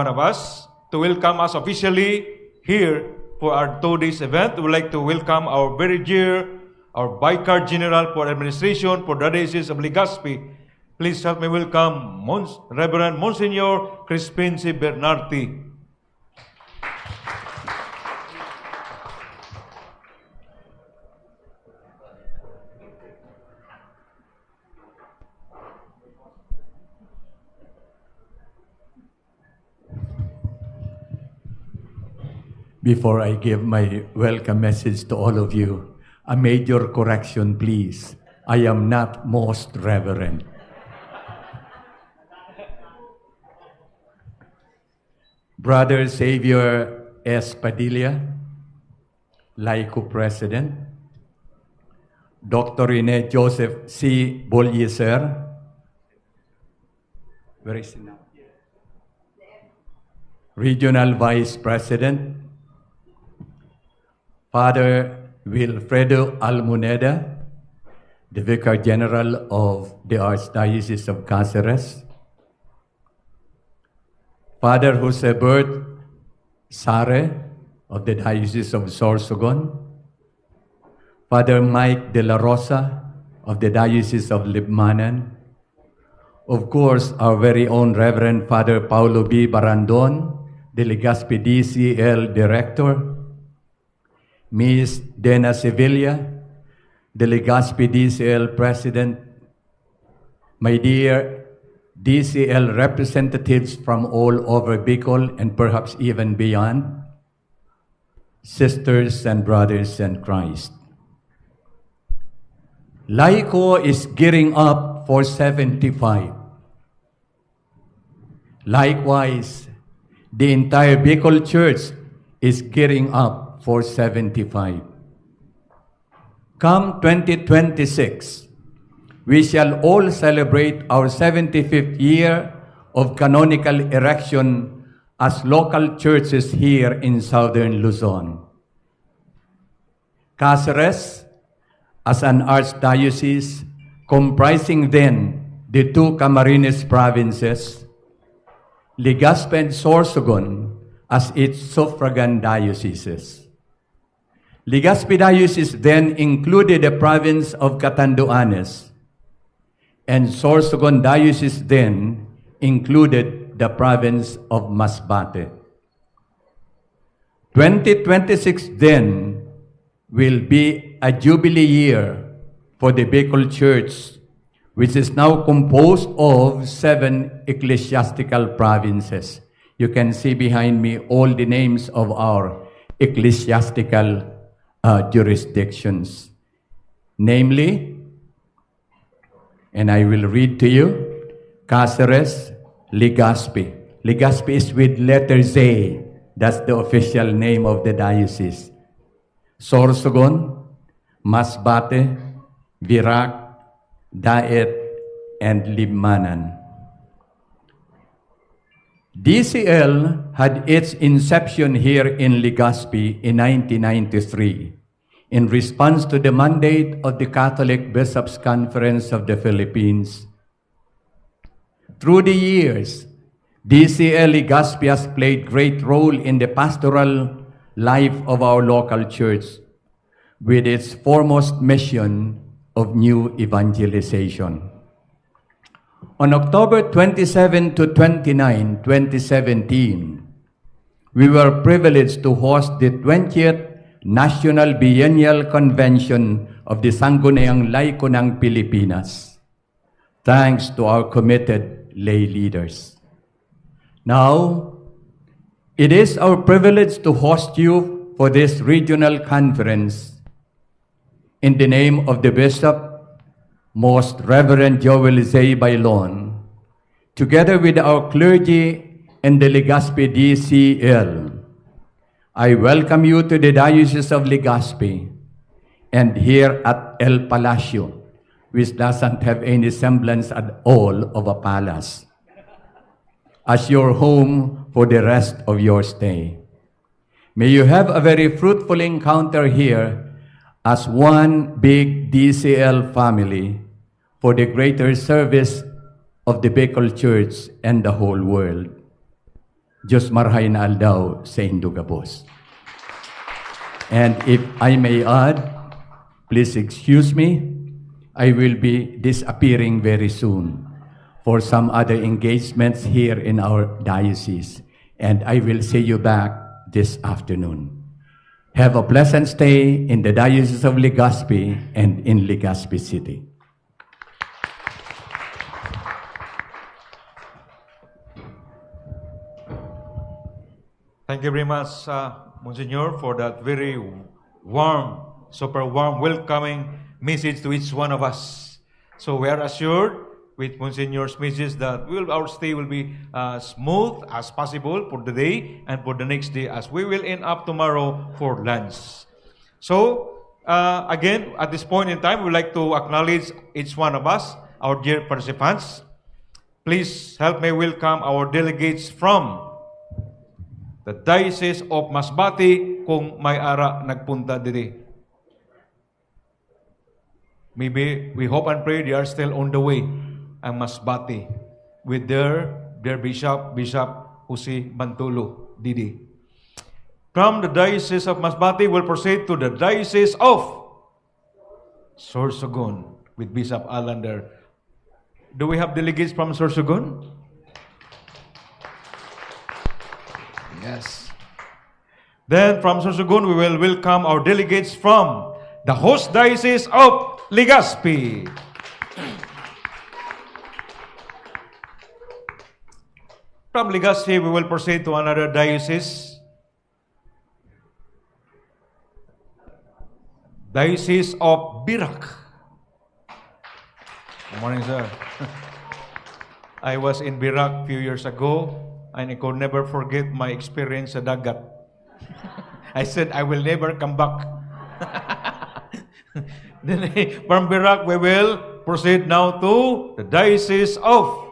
one of us to welcome us officially here for our 2 days event. We would like to welcome our very dear, our Vicar General for Administration for the Diocese of Legazpi. Please help me welcome Reverend Monsignor Crispin Bernarte. Before I give my welcome message to all of you, a major correction, please. I am not most reverend. Brother Xavier S. Padilla, LAIKO President. Dr. Rene Joseph C. Bolliser. Where is he now? Regional Vice President. Father Wilfredo Almoneda, the Vicar General of the Archdiocese of Caceres. Father Josebert Sare of the Diocese of Sorsogon. Father Mike de la Rosa of the Diocese of Libmanan. Of course, our very own Reverend Father Paulo B. Barandon, the Legazpi DCL Director. Ms. Dena Sevilla, the Legazpi DCL President, my dear DCL representatives from all over Bicol and perhaps even beyond, sisters and brothers in Christ. LAIKO is gearing up for 75. Likewise, the entire Bicol Church is gearing up for 75. Come 2026, we shall all celebrate our 75th year of canonical erection as local churches here in southern Luzon. Caceres, as an archdiocese comprising then the two Camarines provinces, Legazpi and Sorsogon as its suffragan dioceses. Legazpi Diocese then included the province of Catanduanes, and Sorsogon Diocese then included the province of Masbate. 2026 then will be a jubilee year for the Bicol Church, which is now composed of 7 ecclesiastical provinces. You can see behind me all the names of our ecclesiastical jurisdictions, namely, and I will read to you, Caceres, Legazpi. Legazpi is with letter Z. That's the official name of the diocese. Sorsogon, Masbate, Virac, Daet, and Libmanan. DCL had its inception here in Legazpi in 1993 in response to the mandate of the Catholic Bishops' Conference of the Philippines. Through the years, DCL Legazpi has played great role in the pastoral life of our local church with its foremost mission of new evangelization. On October 27 to 29, 2017, we were privileged to host the 20th National Biennial Convention of the Sangguniang LAIKO ng Pilipinas, thanks to our committed lay leaders. Now, it is our privilege to host you for this regional conference in the name of the Bishop, Most Reverend Joel Z. Bailon, together with our clergy and the Legazpi DCL. I welcome you to the Diocese of Legazpi and here at El Palacio, which doesn't have any semblance at all of a palace, as your home for the rest of your stay. May you have a very fruitful encounter here as one big DCL family for the greater service of the Bicol Church and the whole world. Diyos marhain aldaw sa indugabos. And if I may add, please excuse me, I will be disappearing very soon for some other engagements here in our diocese, and I will see you back this afternoon. Have a pleasant stay in the Diocese of Legazpi and in Legazpi City. Thank you very much, Monsignor, for that very warm, super warm, welcoming message to each one of us. So we are assured with Monsignor's message that our stay will be smooth as possible for the day and for the next day, as we will end up tomorrow for lunch. So, again, at this point in time, we would like to acknowledge each one of us, our dear participants. Please help me welcome our delegates from the Diocese of Masbate, kung may ara nagpunta diri. Maybe we hope and pray they are still on the way, ang Masbate, with their bishop, Bishop Jose Bantulo Didi. From the Diocese of Masbate, we'll proceed to the Diocese of Sorsogon with Bishop Alander. Do we have delegates from Sorsogon? Yes. Then from Sorsogon, we will welcome our delegates from the host Diocese of Legazpi. From Legazpi, we will proceed to another diocese. Diocese of Birac. Good morning, sir. I was in Birac a few years ago, and I could never forget my experience sa dagat. I said, I will never come back. Then from Birac, we will proceed now to the Diocese of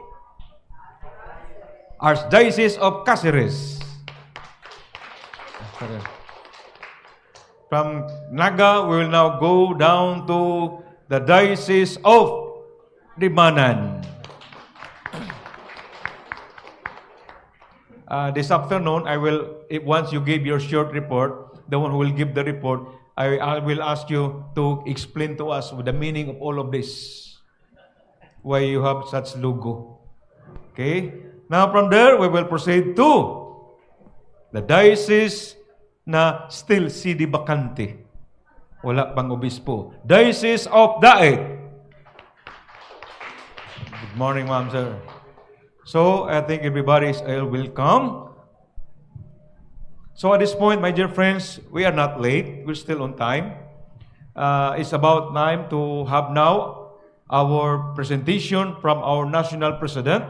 Archdiocese of Caceres. From Naga, we will now go down to the Diocese of Limanan. This afternoon, once you give your short report, the one who will give the report, I will ask you to explain to us the meaning of all of this. Why you have such logo. Okay? Now from there, we will proceed to the diocese na still CD Bacante. Wala pang obispo. Diocese of Daet. Good morning, ma'am, sir. So, I think everybody is welcome. So at this point, my dear friends, we are not late. We're still on time. It's about time to have now our presentation from our national president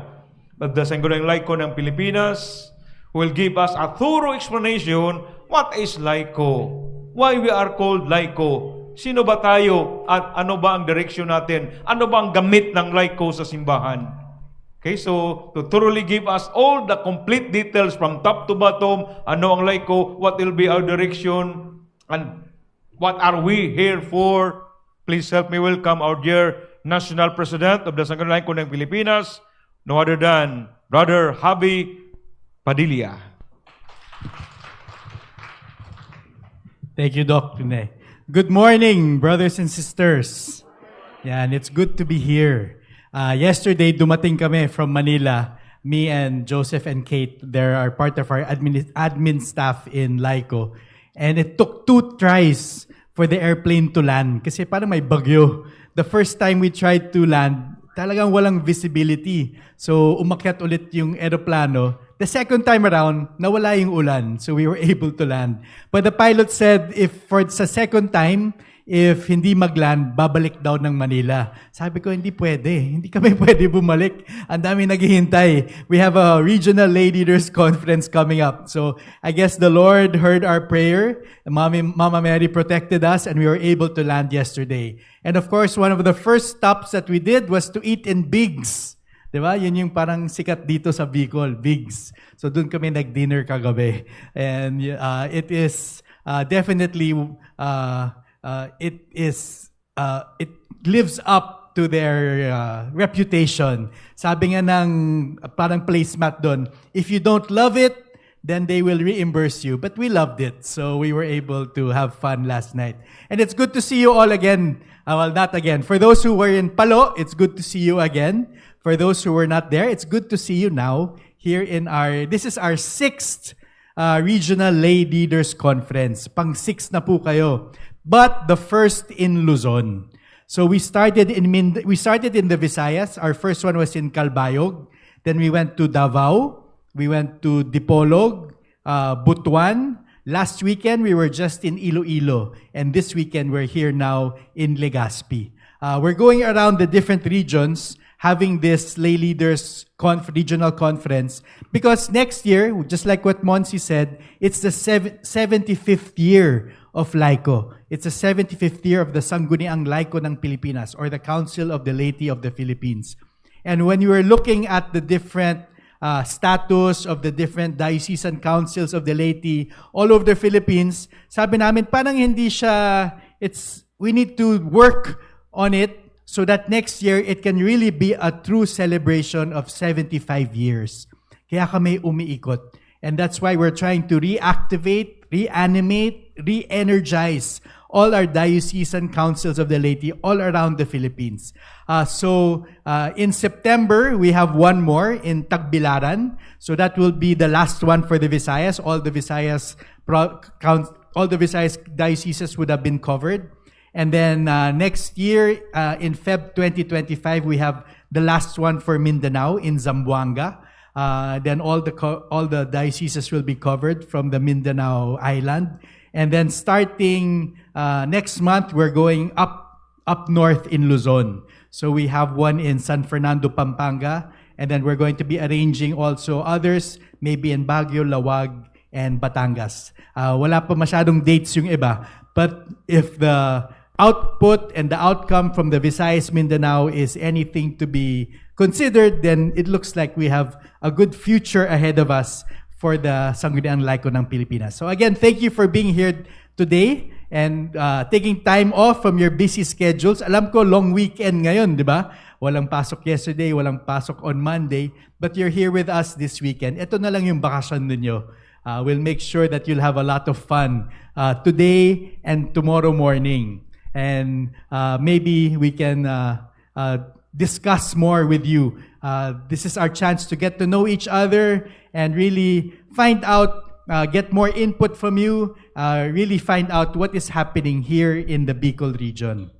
of the Sangguniang Laiko ng Pilipinas, who will give us a thorough explanation what is Laiko, why we are called Laiko, sino ba tayo, at ano ba ang direksyon natin, ano ba ang gamit ng Laiko sa simbahan. Okay, so to thoroughly give us all the complete details from top to bottom, ano ang Laiko, what will be our direction, and what are we here for, please help me welcome our dear National President of the Sangguniang Laiko ng Pilipinas, no other than Brother Javier Padilla. Thank you, Doc. Good morning, brothers and sisters. And it's good to be here. Yesterday, dumating kami from Manila. Me and Joseph and Kate, they are part of our admin staff in LAIKO. And it took 2 tries for the airplane to land. Kasi parang may bagyo. The first time we tried to land, talagang walang visibility. So, umakyat ulit yung aeroplano. The second time around, nawala yung ulan. So, we were able to land. But the pilot said, sa second time, if hindi magland, babalik daw ng Manila. Sabi ko, hindi pwede. Hindi kami pwede bumalik. Ang dami naghihintay. We have a regional lay leaders conference coming up. So, I guess the Lord heard our prayer. Mama Mary protected us and we were able to land yesterday. And of course, one of the first stops that we did was to eat in Bigs. Diba? Yun yung parang sikat dito sa Bicol, Bigs. So, dun kami nag-dinner kagabi. And it is definitely... it lives up to their reputation. Sabi nga ng parang placemat doon, if you don't love it, then they will reimburse you. But we loved it, so we were able to have fun last night. And it's good to see you all again. Well, not again. For those who were in Palo, it's good to see you again. For those who were not there, it's good to see you now here in this is our 6th Regional Lay Leaders Conference. Pang-6 na po kayo. But the first in Luzon. So we started in the Visayas. Our first one was in Calbayog. Then we went to Davao. We went to Dipolog, Butuan. Last weekend, we were just in Iloilo. And this weekend, we're here now in Legazpi. We're going around the different regions having this lay leaders regional conference because next year, just like what Monsi said, it's the 75th year of LAIKO. It's the 75th year of the Sangguniang LAIKO ng Pilipinas or the Council of the Laity of the Philippines. And when you were looking at the different status of the different diocesan councils of the laity all over the Philippines, sabi namin parang hindi siya, we need to work on it so that next year it can really be a true celebration of 75 years. Kaya kami umiikot. And that's why we're trying to reactivate, reanimate, re-energize all our diocesan councils of the laity all around the Philippines. So in September, we have one more in Tagbilaran. So that will be the last one for the Visayas. All the Visayas dioceses would have been covered. And then next year, in Feb 2025, we have the last one for Mindanao in Zamboanga. Then all the dioceses will be covered from the Mindanao Island. And then starting next month, we're going up north in Luzon. So we have one in San Fernando, Pampanga. And then we're going to be arranging also others, maybe in Baguio, Lawag, and Batangas. Wala pa masyadong dates yung iba. But if the output and the outcome from the Visayas Mindanao is anything to be considered, then it looks like we have a good future ahead of us for the Sangguniang LAIKO ng Pilipinas. So again, thank you for being here today and taking time off from your busy schedules. Alam ko, long weekend ngayon, di ba? Walang pasok yesterday, walang pasok on Monday, but you're here with us this weekend. Ito na lang yung bakasyon ninyo. We'll make sure that you'll have a lot of fun today and tomorrow morning. And maybe we can discuss more with you. This is our chance to get to know each other and really find out, get more input from you, really find out what is happening here in the Bicol region.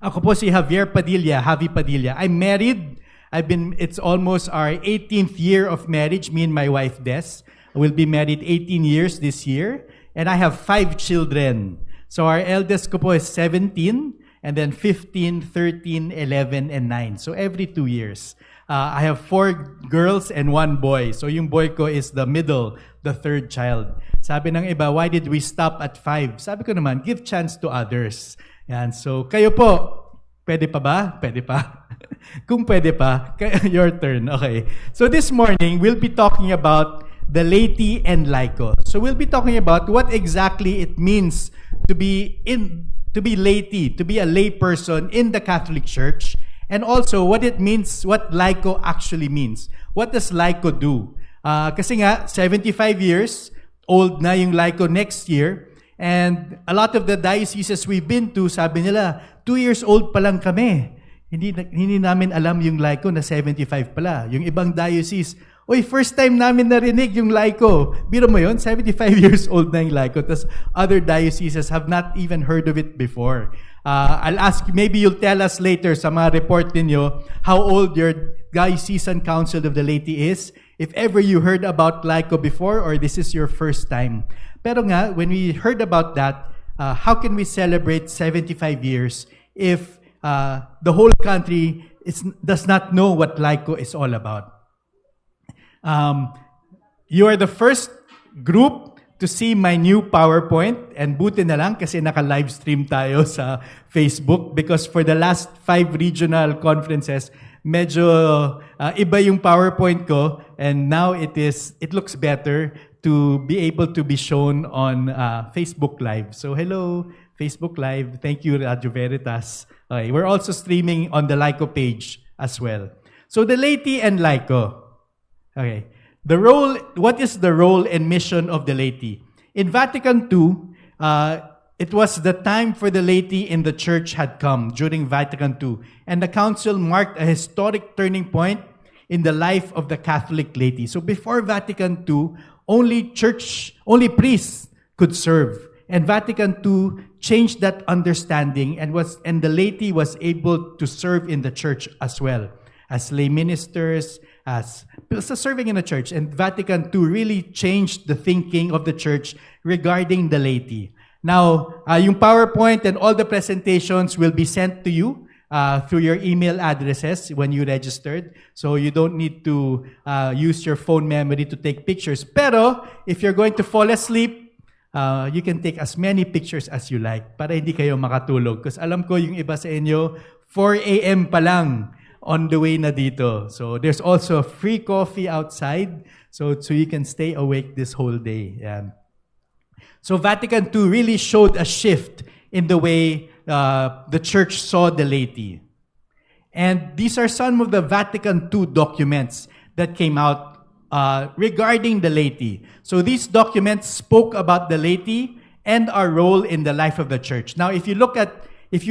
Ako po si Javier Padilla, Javi Padilla. I'm married. It's almost our 18th year of marriage, me and my wife Des. We'll be married 18 years this year. And I have 5 children. So our eldest ko po is 17, and then 15, 13, 11, and 9. So every 2 years. I have 4 girls and 1 boy. So yung boy ko is the middle, the 3rd child. Sabi ng iba, why did we stop at 5? Sabi ko naman, give chance to others. Yan. So kayo po, pwede pa ba? Pwede pa? Kung pwede pa, your turn. Okay. So this morning, we'll be talking about the Laity and LAIKO. So we'll be talking about what exactly it means to be laity, to be a lay person in the Catholic Church, and also what it means, what LAIKO actually means. What does LAIKO do? Kasi nga, 75 years old na yung LAIKO next year, and a lot of the dioceses we've been to, sabi nila, 2 years old pa lang kami. Hindi namin alam yung LAIKO na 75 pala. Yung ibang diocese, first time namin narinig yung LAIKO. Biro mo yun, 75 years old na yung LAIKO. Tapos other dioceses have not even heard of it before. I'll ask, maybe you'll tell us later sa mga report ninyo how old your diocesan council of the laity is. If ever you heard about LAIKO before or this is your first time. Pero nga, when we heard about that, how can we celebrate 75 years if the whole country does not know what LAIKO is all about? You are the first group to see my new PowerPoint, and buti na lang kasi naka-live stream tayo sa Facebook because for the last 5 regional conferences, medyo iba yung PowerPoint ko, and now it looks better to be able to be shown on Facebook Live. So hello, Facebook Live. Thank you, Radio Veritas. Okay, we're also streaming on the LAIKO page as well. So the Laity and LAIKO. Okay. What is the role and mission of the laity? In Vatican II, it was the time for the laity in the church had come during Vatican II. And the council marked a historic turning point in the life of the Catholic laity. So before Vatican II, only priests could serve. And Vatican II changed that understanding and the laity was able to serve in the church as well, as lay ministers, as serving in the church. And Vatican II really changed the thinking of the church regarding the laity. Now, yung PowerPoint and all the presentations will be sent to you through your email addresses when you registered. So you don't need to use your phone memory to take pictures. Pero, if you're going to fall asleep, you can take as many pictures as you like para hindi kayo makatulog. Because alam ko yung iba sa inyo, 4 a.m. pa lang on the way na dito. So there's also free coffee outside so you can stay awake this whole day. Yeah. So Vatican II really showed a shift in the way the church saw the laity. And these are some of the Vatican II documents that came out regarding the laity. So these documents spoke about the laity and our role in the life of the church. Now, if you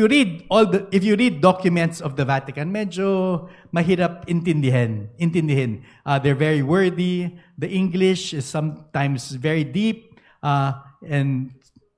read documents of the Vatican, medyo mahirap intindihin. They're very wordy. The English is sometimes very deep and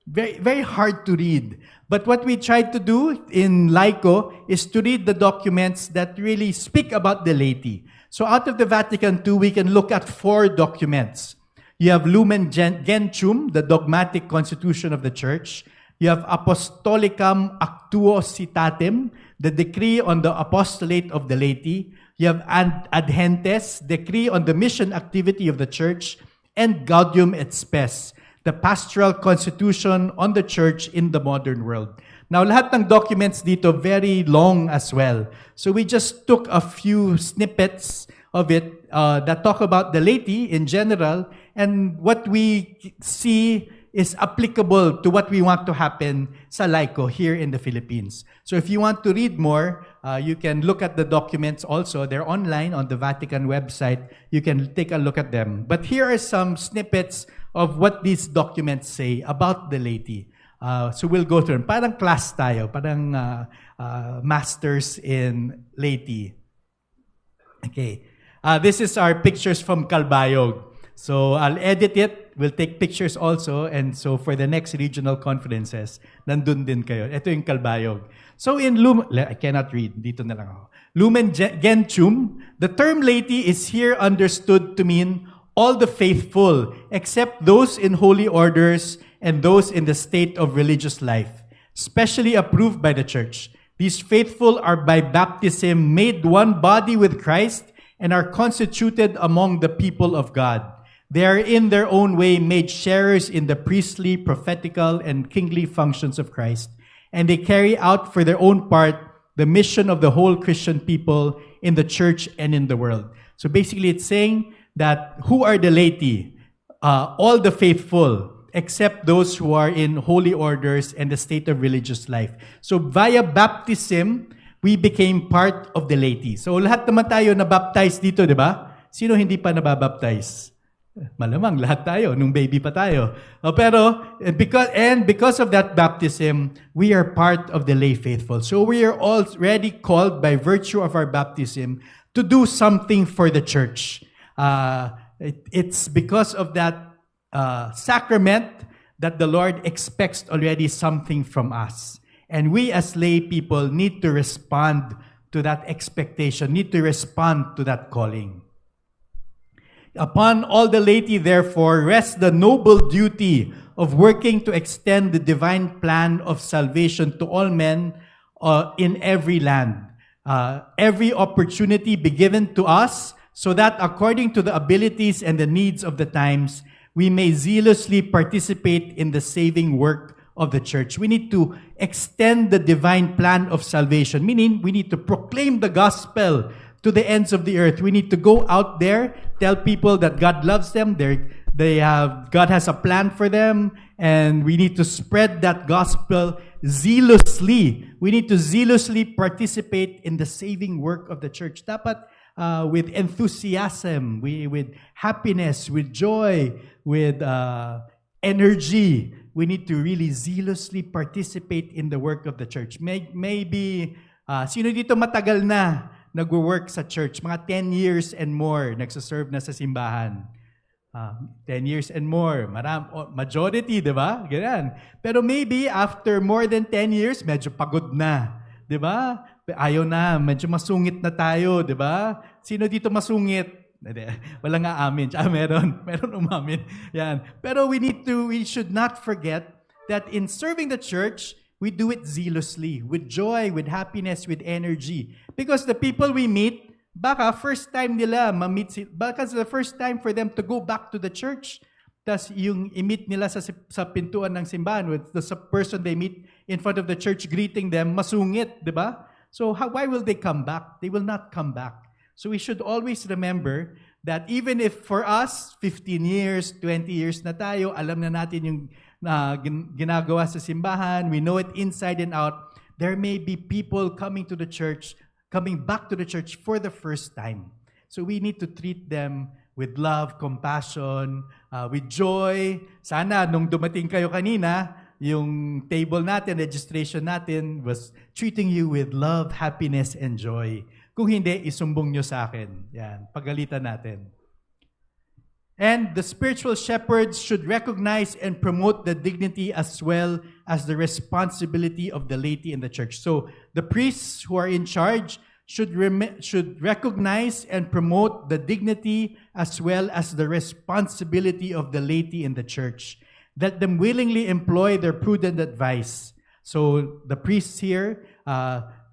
very, very hard to read. But what we tried to do in LAIKO is to read the documents that really speak about the laity. So out of the Vatican II, we can look at 4 documents. You have Lumen Gentium, the dogmatic constitution of the church. You have Apostolicam Actuositatem, the decree on the apostolate of the laity. You have Ad Gentes, decree on the mission activity of the church. And Gaudium et Spes, the pastoral constitution on the church in the modern world. Now, lahat ng documents dito very long as well. So we just took a few snippets of it that talk about the laity in general, and what we see is applicable to what we want to happen sa LAIKO here in the Philippines. So if you want to read more, you can look at the documents also. They're online on the Vatican website. You can take a look at them. But here are some snippets of what these documents say about the laity. So we'll go through. Parang class tayo, parang masters in laity. Okay. This is our pictures from Calbayog. So I'll edit it. We'll take pictures also. And so for the next regional conferences, nandun din kayo. Ito yung Calbayog. So in I cannot read. Dito na lang ako. Lumen Gentium, the term laity is here understood to mean all the faithful, except those in holy orders and those in the state of religious life, specially approved by the church. These faithful are by baptism made one body with Christ and are constituted among the people of God. They are in their own way made sharers in the priestly, prophetical, and kingly functions of Christ. And they carry out for their own part the mission of the whole Christian people in the church and in the world. So basically it's saying that who are the laity? All the faithful, except those who are in holy orders and the state of religious life. So via baptism, we became part of the laity. So lahat naman tayo nabaptize dito, di ba? Sino hindi pa nababaptize? Malamang lahat tayo, nung baby pa tayo. Pero because of that baptism, we are part of the lay faithful. So we are already called by virtue of our baptism to do something for the church. It's because of that sacrament that the Lord expects already something from us. And we as lay people need to respond to that expectation, need to respond to that calling. Upon all the laity, therefore, rests the noble duty of working to extend the divine plan of salvation to all men in every land. Every opportunity be given to us so that according to the abilities and the needs of the times, we may zealously participate in the saving work of the church. We need to extend the divine plan of salvation, meaning we need to proclaim the gospel to the ends of the earth. We need to go out there, tell people that God loves them, God has a plan for them, and we need to spread that gospel zealously. We need to zealously participate in the saving work of the church. Dapat with enthusiasm, with happiness, with joy, with energy. We need to really zealously participate in the work of the church. Maybe, sino dito matagal na nag-work sa church? Mga 10 years and more, nagsaserve na sa simbahan. 10 years and more. Majority, di ba? Ganyan. Pero maybe after more than 10 years, medyo pagod na. Di ba? Ayaw na, medyo masungit na tayo, di ba? Sino dito masungit? Wala nga amin. Meron umamin. Yan. Pero we should not forget that in serving the church, we do it zealously, with joy, with happiness, with energy. Because the people we meet, baka first time nila ma-meet, baka the first time for them to go back to the church. Tas yung i-meet nila sa pintuan ng simbahan with the person they meet in front of the church greeting them, masungit, di ba? So why will they come back? They will not come back. So we should always remember that even if for us, 15 years, 20 years na tayo, alam na natin yung ginagawa sa simbahan, we know it inside and out, there may be people coming back to the church for the first time. So we need to treat them with love, compassion, with joy. Sana nung dumating kayo kanina, yung table natin, registration natin was treating you with love, happiness, and joy. Kung hindi, isumbong nyo sa akin. Yan, pagalitan natin. And the spiritual shepherds should recognize and promote the dignity as well as the responsibility of the laity in the church. So the priests who are in charge should recognize and promote the dignity as well as the responsibility of the laity in the church. Let them willingly employ their prudent advice. So the priests here,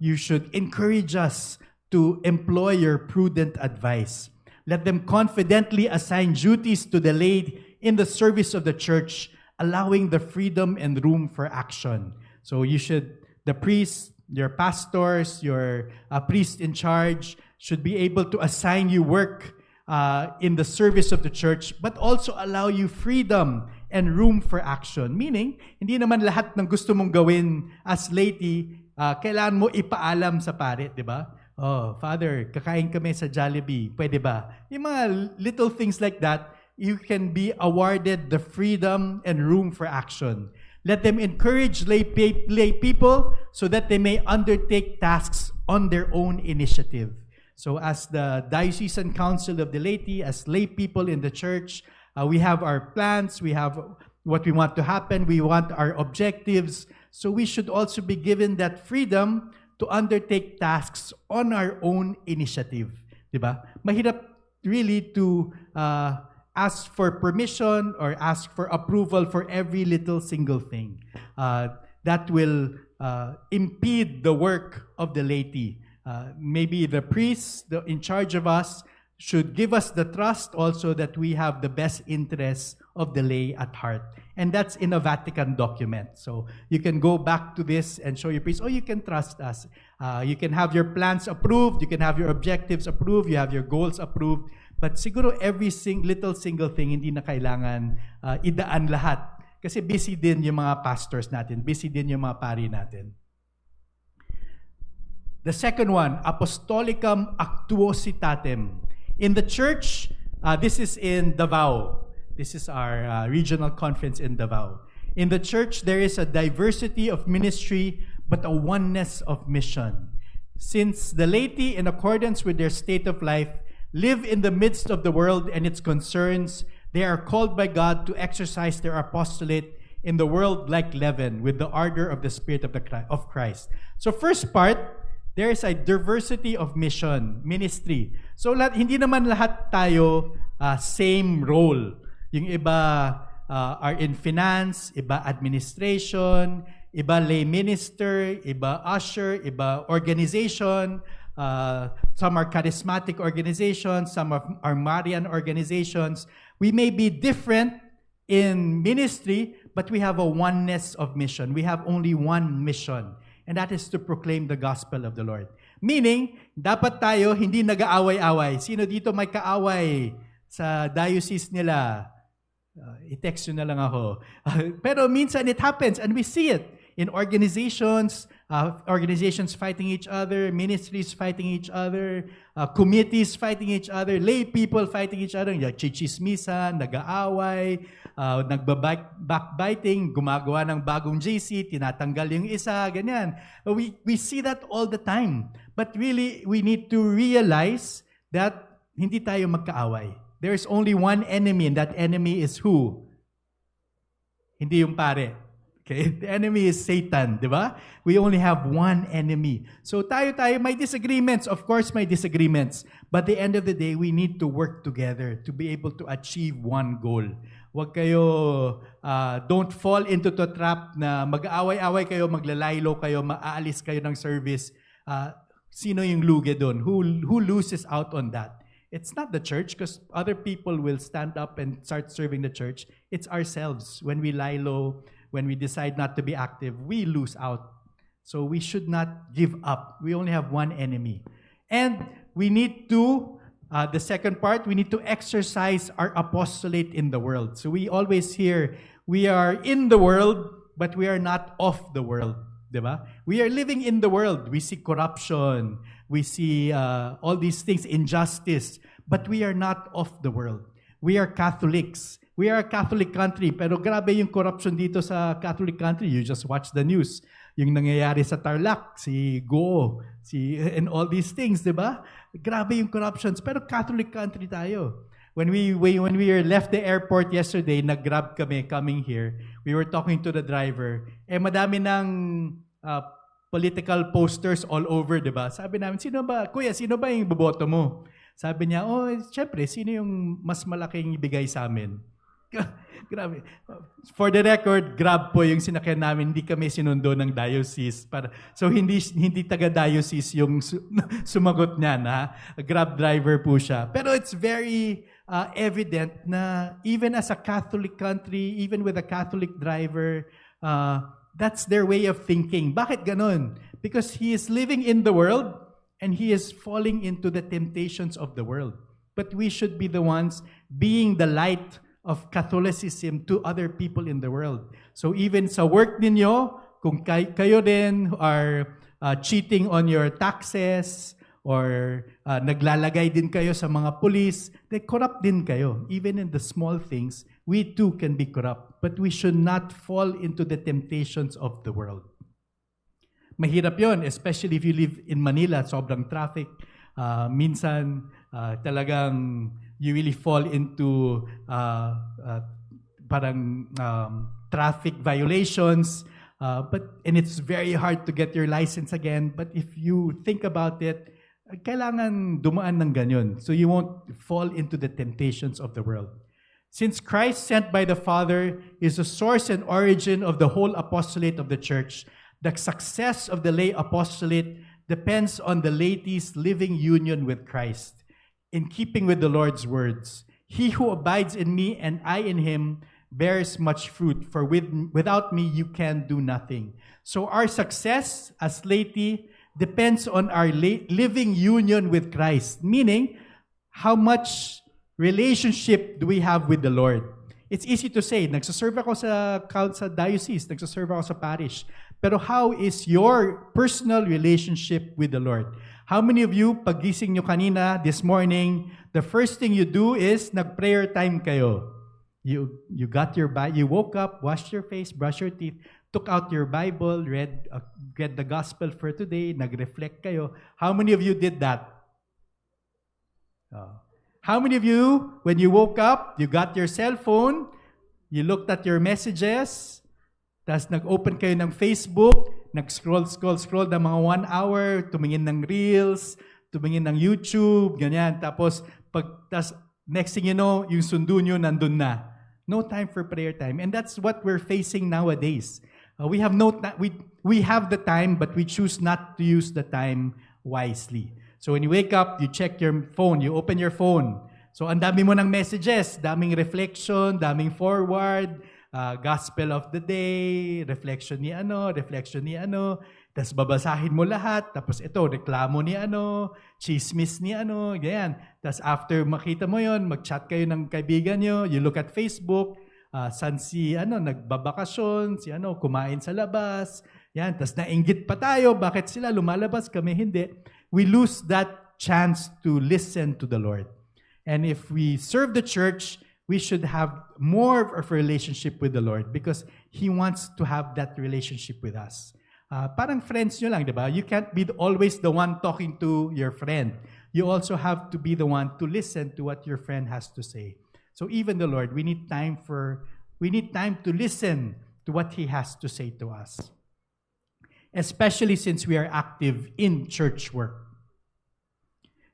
you should encourage us to employ your prudent advice. Let them confidently assign duties to the laity in the service of the church, allowing the freedom and room for action. So the priests, your pastors, your priest in charge should be able to assign you work in the service of the church, but also allow you freedom and room for action. Meaning, hindi naman lahat ng gusto mong gawin as laity, kailangan mo ipaalam sa pare, di ba? Oh, Father, kakain kami sa Jollibee, pwede ba? Yung mga little things like that, you can be awarded the freedom and room for action. Let them encourage lay people so that they may undertake tasks on their own initiative. So as the Diocesan Council of the Laity, as lay people in the church, we have our plans, we have what we want to happen, we want our objectives. So we should also be given that freedom to undertake tasks on our own initiative. Diba? Mahirap really to ask for permission or ask for approval for every little single thing. That will impede the work of the laity. Maybe the priests in charge of us should give us the trust also that we have the best interests of the lay at heart. And that's in a Vatican document. So you can go back to this and show your priest, you can trust us. You can have your plans approved, you can have your objectives approved, you have your goals approved. But siguro every little single thing, hindi na kailangan idaan lahat. Kasi busy din yung mga pastors natin, busy din yung mga pari natin. The second one, Apostolicam Actuositatem. In the church, this is in Davao. This is our regional conference in Davao. In the church, there is a diversity of ministry, but a oneness of mission. Since the laity, in accordance with their state of life, live in the midst of the world and its concerns, they are called by God to exercise their apostolate in the world like leaven, with the ardor of the Spirit of Christ. So first part, there is a diversity of mission, ministry. So hindi naman lahat tayo same role. Yung iba are in finance, iba administration, iba lay minister, iba usher, iba organization. Some are charismatic organizations, some are Marian organizations. We may be different in ministry, but we have a oneness of mission. We have only one mission. And that is to proclaim the gospel of the Lord. Meaning, dapat tayo hindi nag-aaway-away. Sino dito may kaaway sa diocese nila? I-text nyo na lang ako. Pero minsan it happens and we see it in organizations. organizations fighting each other, ministries fighting each other, committees fighting each other, lay people fighting each other, chichismisan, nag-aaway, backbiting, gumagawa ng bagong JC, tinatanggal yung isa, ganyan. We see that all the time. But really, we need to realize that hindi tayo magkaaway. There is only one enemy, and that enemy is who? Hindi yung pare. Okay? The enemy is Satan, di ba? We only have one enemy. So tayo may disagreements. Of course, may disagreements. But at the end of the day, we need to work together to be able to achieve one goal. Huwag kayo, don't fall into the trap na mag-aaway-away kayo, maglalaylo kayo, maaalis kayo ng service. Sino yung lugi doon? Who loses out on that? It's not the church, because other people will stand up and start serving the church. It's ourselves. When we lie low, when we decide not to be active, we lose out. So we should not give up. We only have one enemy. And we need to, the second part, we need to exercise our apostolate in the world. So we always hear, we are in the world, but we are not of the world. Diba? We are living in the world. We see corruption. We see all these things, injustice. But we are not of the world. We are Catholics. We are a Catholic country. Pero grabe yung corruption dito sa Catholic country. You just watch the news. Yung nangyayari sa Tarlac, si Go, and all these things, diba? Grabe yung corruptions. Pero Catholic country tayo. When we left the airport yesterday, nag-grab kami coming here. We were talking to the driver. Madami ng political posters all over, di ba? Sabi namin, Kuya, sino ba yung boboto mo? Sabi niya, syempre, sino yung mas malaking ibigay sa amin? Grabe. For the record, Grab po yung sinakyan namin, hindi kami sinundo ng diocese. So hindi taga-diocese yung sumagot niya na Grab driver po siya. Pero it's very evident na even as a Catholic country, even with a Catholic driver, that's their way of thinking. Bakit ganon? Because he is living in the world and he is falling into the temptations of the world. But we should be the ones being the light of Catholicism to other people in the world. So even sa work ninyo, kung kayo din are cheating on your taxes, or naglalagay din kayo sa mga police, they corrupt din kayo. Even in the small things, we too can be corrupt. But we should not fall into the temptations of the world. Mahirap yon, especially if you live in Manila, sobrang traffic. Minsan, talagang you really fall into traffic violations. And it's very hard to get your license again. But if you think about it, kailangan dumaan ng ganyan so you won't fall into the temptations of the world. Since Christ, sent by the Father, is the source and origin of the whole apostolate of the church, the success of the lay apostolate depends on the laity's living union with Christ, in keeping with the Lord's words. He who abides in me and I in him bears much fruit, for without me you can do nothing. So our success as laity depends on our living union with Christ, meaning how much relationship do we have with the Lord. It's easy to say, nagsaserve ako sa diocese, nagsaserve ako sa parish, pero how is your personal relationship with the Lord? How many of you, pagising nyo kanina, this morning, the first thing you do is nag-prayer time kayo? You got your Bible, you woke up, washed your face, brushed your teeth, took out your Bible, read the gospel for today, nag-reflect kayo. How many of you did that? How many of you, when you woke up, you got your cell phone, you looked at your messages, tapos nag-open kayo ng Facebook, nag-scroll ng mga 1 hour, tumingin ng Reels, tumingin ng YouTube, ganyan. Tapos next thing you know, yung sundo nyo nandun na. No time for prayer time. And that's what we're facing nowadays. We have the time, but we choose not to use the time wisely. So when you wake up, you check your phone, you open your phone. So ang dami mo ng messages, daming reflection, daming forward, gospel of the day, reflection ni ano, tapos babasahin mo lahat, tapos ito, reklamo ni ano, chismis ni ano, ganyan. Tapos after makita mo yon, mag-chat kayo ng kaibigan nyo, you look at Facebook, san si ano, nagbabakasyon, si ano, kumain sa labas, Yan, tas nainggit pa tayo, bakit sila lumalabas, kami hindi. We lose that chance to listen to the Lord. And if we serve the church, we should have more of a relationship with the Lord because He wants to have that relationship with us. Parang friends nyo lang, di ba? You can't be always the one talking to your friend. You also have to be the one to listen to what your friend has to say. So even the Lord, we need time to listen to what He has to say to us. Especially since we are active in church work.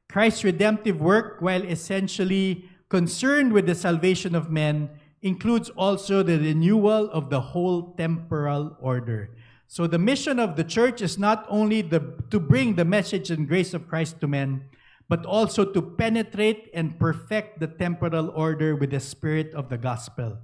Christ's redemptive work, while essentially concerned with the salvation of men, includes also the renewal of the whole temporal order. So the mission of the church is not only to bring the message and grace of Christ to men, but also to penetrate and perfect the temporal order with the spirit of the gospel.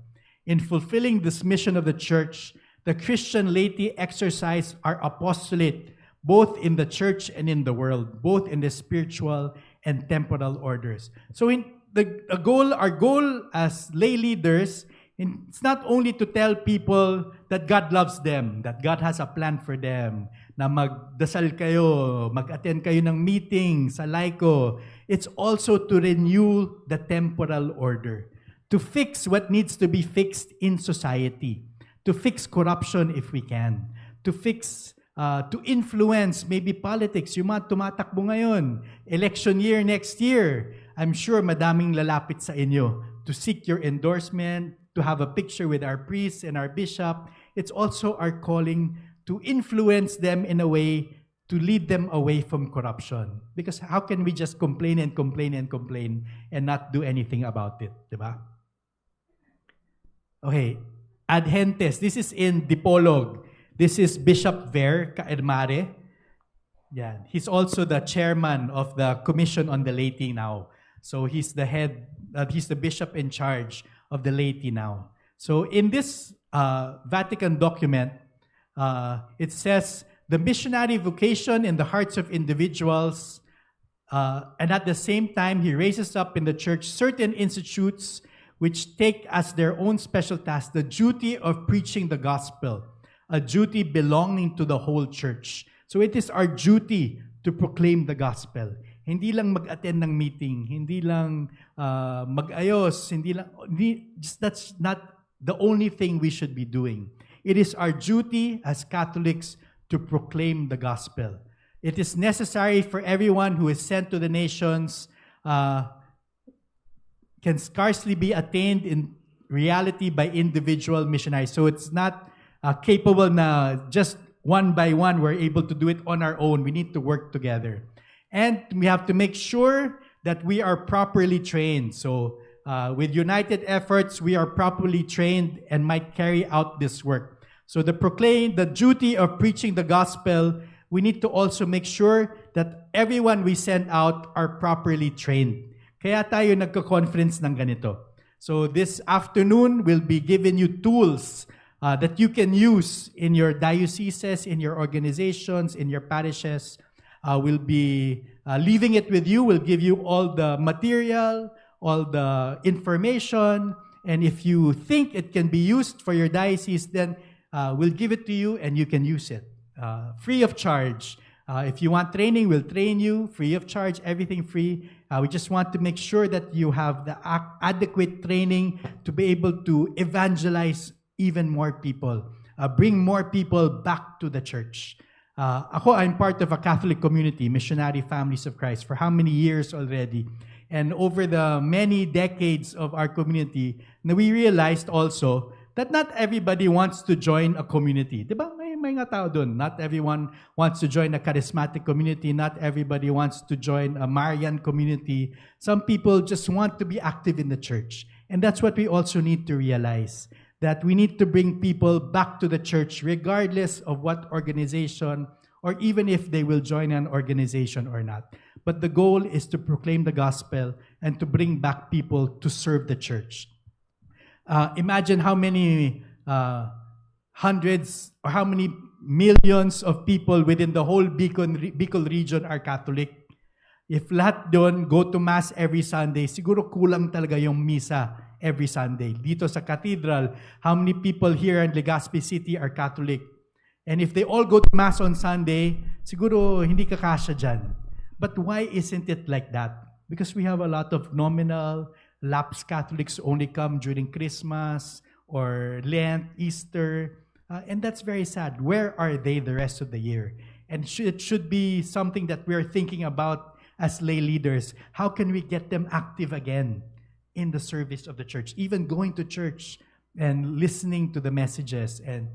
In fulfilling this mission of the church, the Christian laity exercise our apostolate both in the church and in the world, both in the spiritual and temporal orders. So our goal as lay leaders, it's not only to tell people that God loves them, that God has a plan for them, na magdasal kayo, mag-attend kayo ng meeting sa LAIKO. It's also to renew the temporal order, to fix what needs to be fixed in society, to fix corruption if we can, to influence maybe politics. Yung mga tumatakbo ngayon, election year next year, I'm sure madaming lalapit sa inyo to seek your endorsement, to have a picture with our priest and our bishop. It's also our calling to influence them in a way to lead them away from corruption. Because how can we just complain and complain and complain and not do anything about it? Diba? Okay. Adhentes. This is in Dipolog. This is Bishop Ver Kaermare. Yeah. He's also the chairman of the Commission on the Laity now. So he's the head, he's the bishop in charge of the laity now. So in this Vatican document, it says, the missionary vocation in the hearts of individuals, and at the same time, he raises up in the church certain institutes which take as their own special task the duty of preaching the gospel, a duty belonging to the whole church. So it is our duty to proclaim the gospel. Hindi lang mag-attend ng meeting, hindi lang mag-ayos, that's not the only thing we should be doing. It is our duty as Catholics to proclaim the gospel. It is necessary for everyone who is sent to the nations, can scarcely be attained in reality by individual missionaries. So it's not capable na just one by one we're able to do it on our own. We need to work together. And we have to make sure that we are properly trained. So with united efforts, we are properly trained and might carry out this work. So the duty of preaching the gospel, we need to also make sure that everyone we send out are properly trained. Kaya tayo nagko-conference ng ganito. So this afternoon, we'll be giving you tools that you can use in your dioceses, in your organizations, in your parishes. We'll be leaving it with you. We'll give you all the material, all the information. And if you think it can be used for your diocese, then we'll give it to you and you can use it free of charge. If you want training, we'll train you free of charge, everything free. We just want to make sure that you have the adequate training to be able to evangelize even more people, bring more people back to the church. I'm part of a Catholic community, Missionary Families of Christ, for how many years already? And over the many decades of our community, we realized also that not everybody wants to join a community. Diba? May nga tao dun. Not everyone wants to join a charismatic community. Not everybody wants to join a Marian community. Some people just want to be active in the church. And that's what we also need to realize, that we need to bring people back to the church regardless of what organization or even if they will join an organization or not. But the goal is to proclaim the gospel and to bring back people to serve the church. Imagine how many hundreds or how many millions of people within the whole Bicol region are Catholic. If lahat doon go to Mass every Sunday, siguro kulang talaga yung misa every Sunday. Dito sa cathedral, how many people here in Legazpi City are Catholic? And if they all go to Mass on Sunday, siguro hindi kakasya dyan. But why isn't it like that? Because we have a lot of nominal, lapsed Catholics who only come during Christmas or Lent, Easter, and that's very sad. Where are they the rest of the year? And it should be something that we're thinking about as lay leaders. How can we get them active again in the service of the church, even going to church and listening to the messages and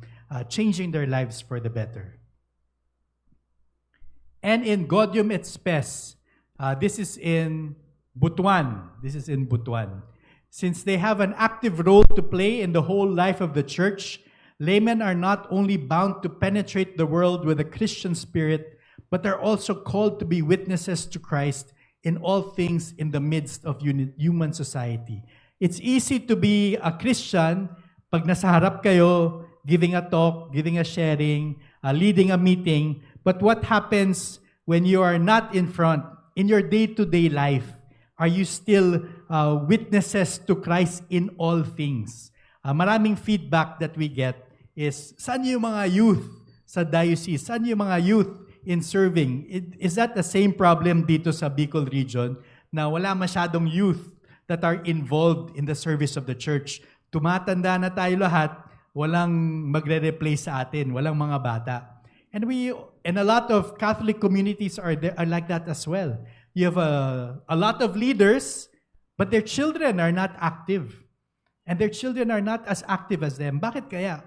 changing their lives for the better? And in Gaudium et Spes, this is in Butuan. Since they have an active role to play in the whole life of the church, laymen are not only bound to penetrate the world with a Christian spirit, but are also called to be witnesses to Christ in all things in the midst of human society. It's easy to be a Christian pag nasa harap kayo, giving a talk, giving a sharing, leading a meeting. But what happens when you are not in front, in your day-to-day life? Are you still witnesses to Christ in all things? Maraming feedback that we get is, saan yung mga youth sa diocese? Saan yung mga youth in serving? Is that the same problem dito sa Bicol region na wala masyadong youth that are involved in the service of the church? Tumatanda na tayo lahat, walang magre-replace sa atin, walang mga bata. And a lot of Catholic communities are like that as well. You have a lot of leaders, but their children are not active. And their children are not as active as them. Bakit kaya?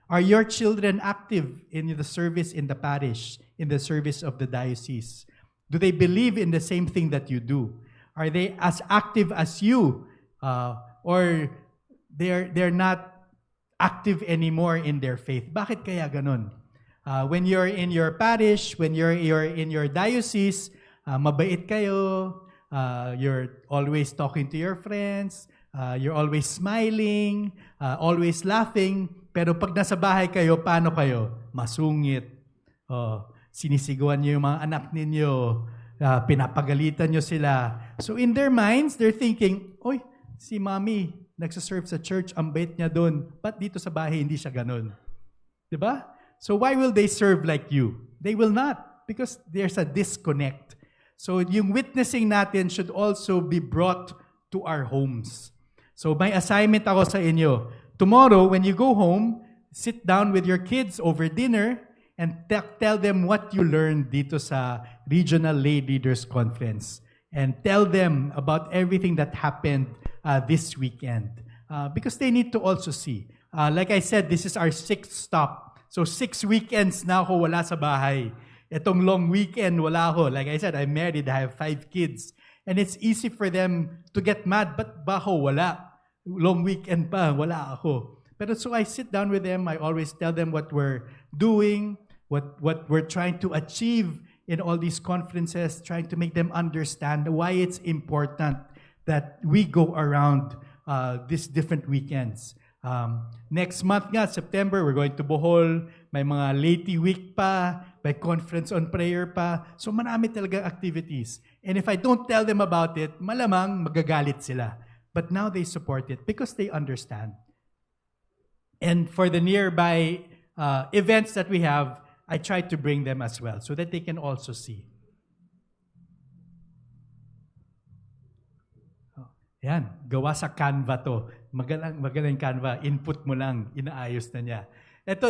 Are your children active in the service in the parish, in the service of the diocese? Do they believe in the same thing that you do? Are they as active as you? Or they're not active anymore in their faith? Bakit kaya ganun? When you're in your parish, when you're in your diocese, mabait kayo, you're always talking to your friends, you're always smiling, always laughing, pero pag nasa bahay kayo, paano kayo? Masungit. Sinisiguan niyo yung mga anak ninyo, pinapagalitan niyo sila. So in their minds, they're thinking, oy, si mommy, nagsaserve sa church, ang bait niya doon. Ba't dito sa bahay hindi siya ganun? Diba? So why will they serve like you? They will not, because there's a disconnect. So yung witnessing natin should also be brought to our homes. So may assignment ako sa inyo. Tomorrow, when you go home, sit down with your kids over dinner and tell them what you learned dito sa Regional Lay Leaders Conference. And tell them about everything that happened this weekend. Because they need to also see. Like I said, this is our 6th stop. So 6 weekends na ako wala sa bahay. Itong long weekend, wala ako. Like I said, I'm married, I have 5 kids. And it's easy for them to get mad, but ba ako wala? Long weekend pa, wala ako. Pero so I sit down with them, I always tell them what we're doing, what we're trying to achieve in all these conferences, trying to make them understand why it's important that we go around these different weekends. Next month nga, September, we're going to Bohol. May mga Laity Week pa, may conference on prayer pa. So marami talaga activities. And if I don't tell them about it, malamang magagalit sila. But now they support it because they understand. And for the nearby events that we have, I try to bring them as well so that they can also see. Yan, gawa sa Canva to. Magaling Canva, input mo lang, inaayos na niya.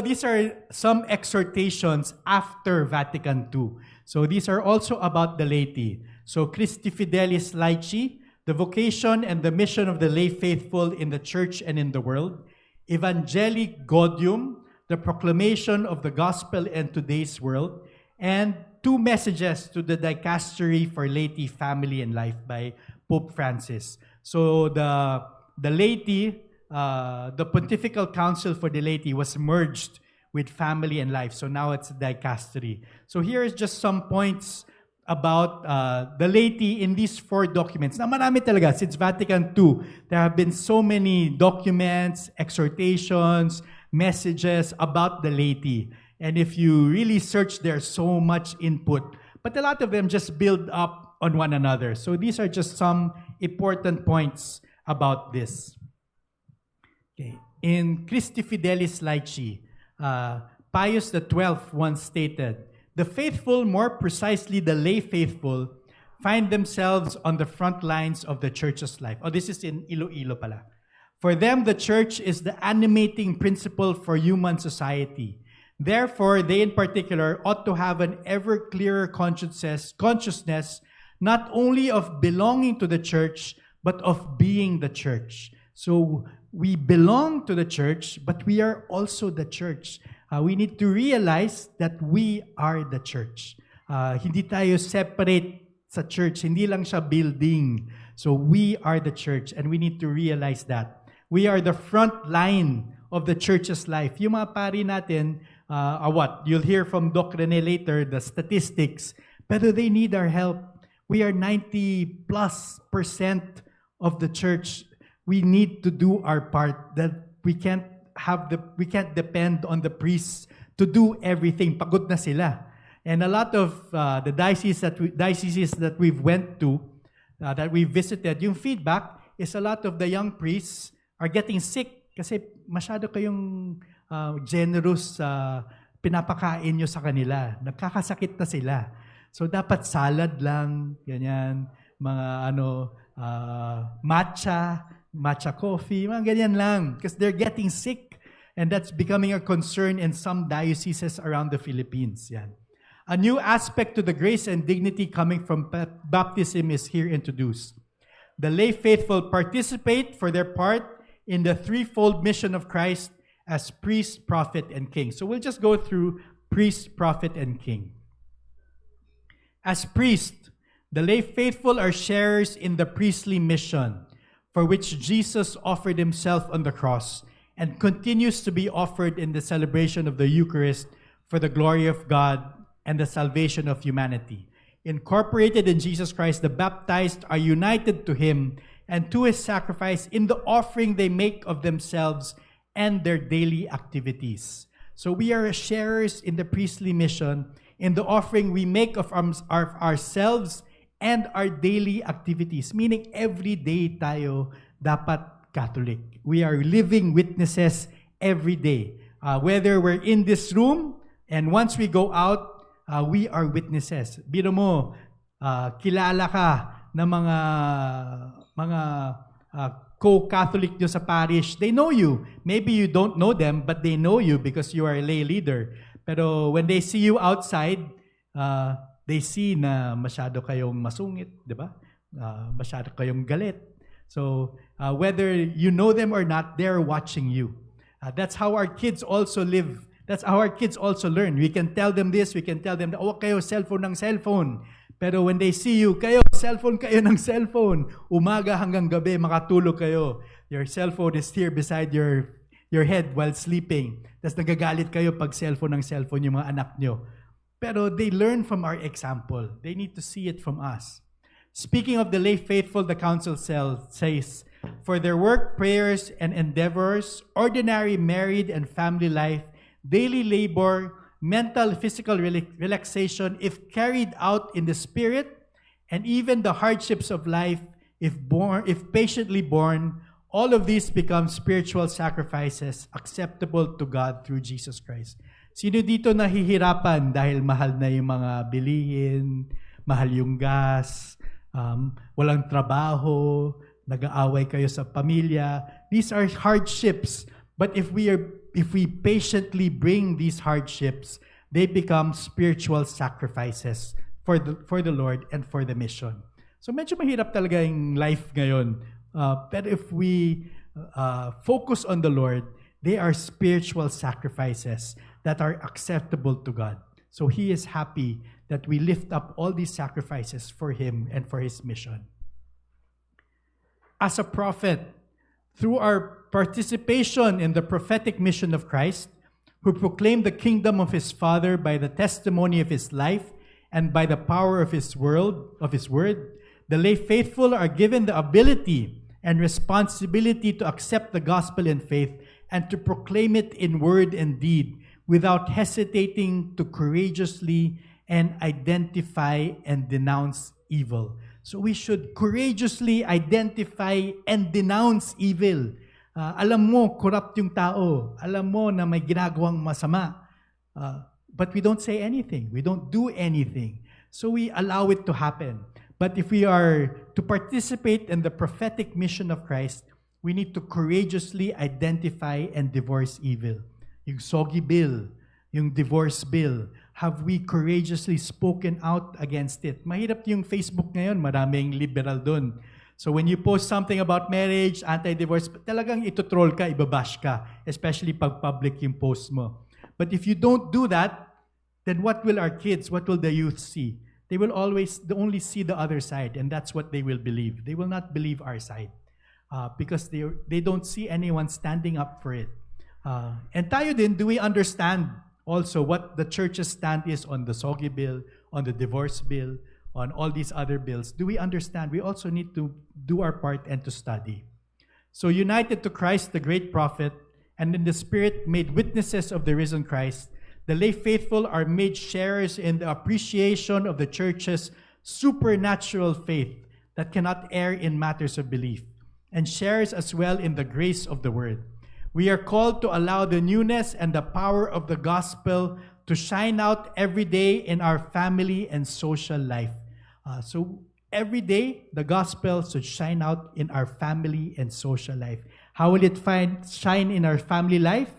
These are some exhortations after Vatican II. So these are also about the laity. So Christi Fidelis Laici, the vocation and the mission of the lay faithful in the church and in the world. Evangelii Gaudium, the proclamation of the gospel in today's world. And 2 messages to the dicastery for laity, family, and life by Pope Francis. So the laity, the Pontifical Council for the Laity was merged with family and life. So now it's a dicastery. So here is just some points about the laity in these 4 documents. Na marami talaga. Since Vatican II, there have been so many documents, exhortations, messages about the laity. And if you really search, there's so much input. But a lot of them just build up on one another. So these are just some important points about this. Okay. In Christi Fidelis Laici, Pius XII once stated, "The faithful, more precisely the lay faithful, find themselves on the front lines of the church's life." Oh, this is in Iloilo pala. "For them, the church is the animating principle for human society. Therefore, they in particular ought to have an ever clearer consciousness not only of belonging to the church, but of being the church." So we belong to the church, but we are also the church. We need to realize that we are the church. Hindi tayo separate sa church. Hindi lang siya building. So we are the church, and we need to realize that. We are the front line of the church's life. Yung mga pari natin, are what? You'll hear from Doc Rene later, the statistics. Pero they need our help. We are 90+% of the church. We need to do our part. That we can't depend on the priests to do everything. Pagod na sila. And a lot of the dioceses that we've went to, that we visited, yung feedback is a lot of the young priests are getting sick kasi masyado kayong generous pinapakain nyo sa kanila. Nagkakasakit na sila. So dapat salad lang, ganyan, mga matcha coffee, mga ganyan lang. Because they're getting sick. And that's becoming a concern in some dioceses around the Philippines. Yan. A new aspect to the grace and dignity coming from baptism is here introduced. The lay faithful participate for their part in the threefold mission of Christ as priest, prophet, and king. So we'll just go through priest, prophet, and king. As priest, the lay faithful are sharers in the priestly mission for which Jesus offered himself on the cross and continues to be offered in the celebration of the Eucharist for the glory of God and the salvation of humanity. Incorporated in Jesus Christ, the baptized are united to him and to his sacrifice in the offering they make of themselves and their daily activities. So we are sharers in the priestly mission, in the offering we make of ourselves and our daily activities. Meaning every day tayo dapat Catholic. We are living witnesses every day. Whether we're in this room and once we go out, we are witnesses. Biro mo, kilala ka ng mga co-Catholic nyo sa parish. They know you. Maybe you don't know them, but they know you because you are a lay leader. Pero when they see you outside, they see na masyado kayong masungit, di ba? Masyado kayong galit. So whether you know them or not, they're watching you. That's how our kids also live. That's how our kids also learn. We can tell them this, we can tell them, oh, kayo, cellphone ng cellphone. Pero when they see you, cellphone kayo ng cellphone. Umaga hanggang gabi, makatulog kayo. Your cellphone is here beside your head while sleeping. Tapos nagagalit kayo pag cellphone ng cellphone yung mga anak nyo. Pero they learn from our example. They need to see it from us. Speaking of the lay faithful, the council says, for their work, prayers, and endeavors, ordinary married and family life, daily labor, mental, physical relaxation, if carried out in the Spirit, and even the hardships of life, if patiently borne, all of these become spiritual sacrifices acceptable to God through Jesus Christ. Sino dito nahihirapan dahil mahal na yung mga bilihin, mahal yung gas, walang trabaho, nag-aaway kayo sa pamilya? These are hardships. But if we patiently bring these hardships, they become spiritual sacrifices for the Lord and for the mission. So medyo mahirap talaga yung life ngayon. But if we focus on the Lord, they are spiritual sacrifices that are acceptable to God. So He is happy that we lift up all these sacrifices for Him and for His mission. As a prophet, through our participation in the prophetic mission of Christ, who proclaimed the kingdom of His Father by the testimony of His life and by the power of His word, the lay faithful are given the ability and responsibility to accept the gospel in faith and to proclaim it in word and deed without hesitating to courageously and identify and denounce evil. So we should courageously identify and denounce evil. Alam mo, corrupt yung tao. Alam mo na may ginagawang masama. But we don't say anything. We don't do anything. So we allow it to happen. But if we are to participate in the prophetic mission of Christ, we need to courageously identify and divorce evil. Yung soggy bill, yung divorce bill, have we courageously spoken out against it? Mahirap yung Facebook ngayon, maraming liberal dun. So when you post something about marriage, anti-divorce, talagang itutroll ka, ibabash ka, especially pag public yung post mo. But if you don't do that, then what will our kids, what will the youth see? They will always only see the other side, and that's what they will believe. They will not believe our side because they don't see anyone standing up for it. And tayo din, do we understand also what the church's stand is on the soggy bill, on the divorce bill, on all these other bills? Do we understand? We also need to do our part and to study. So united to Christ, the great prophet, and in the Spirit made witnesses of the risen Christ, the lay faithful are made sharers in the appreciation of the church's supernatural faith that cannot err in matters of belief, and sharers as well in the grace of the word. We are called to allow the newness and the power of the gospel to shine out every day in our family and social life. So every day, the gospel should shine out in our family and social life. How will it shine in our family life?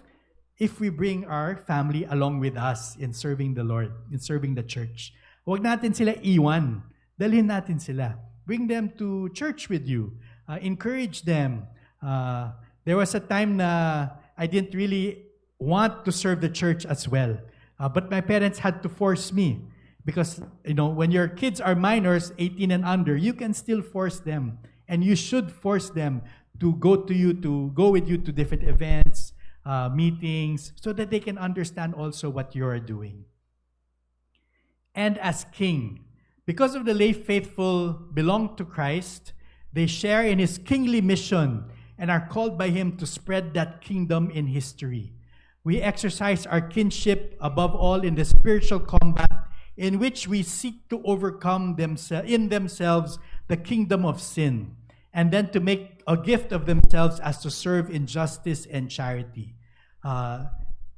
If we bring our family along with us in serving the Lord, in serving the church. Huwag natin sila iwan. Dalhin natin sila. Bring them to church with you. Encourage them. There was a time na I didn't really want to serve the church as well. But my parents had to force me. Because, when your kids are minors, 18 and under, you can still force them. And you should force them to go with you to different events, meetings, so that they can understand also what you are doing. And as king, because of the lay faithful belong to Christ, they share in his kingly mission and are called by him to spread that kingdom in history. We exercise our kinship above all in the spiritual combat in which we seek to overcome in themselves the kingdom of sin, and then to make a gift of themselves as to serve in justice and charity.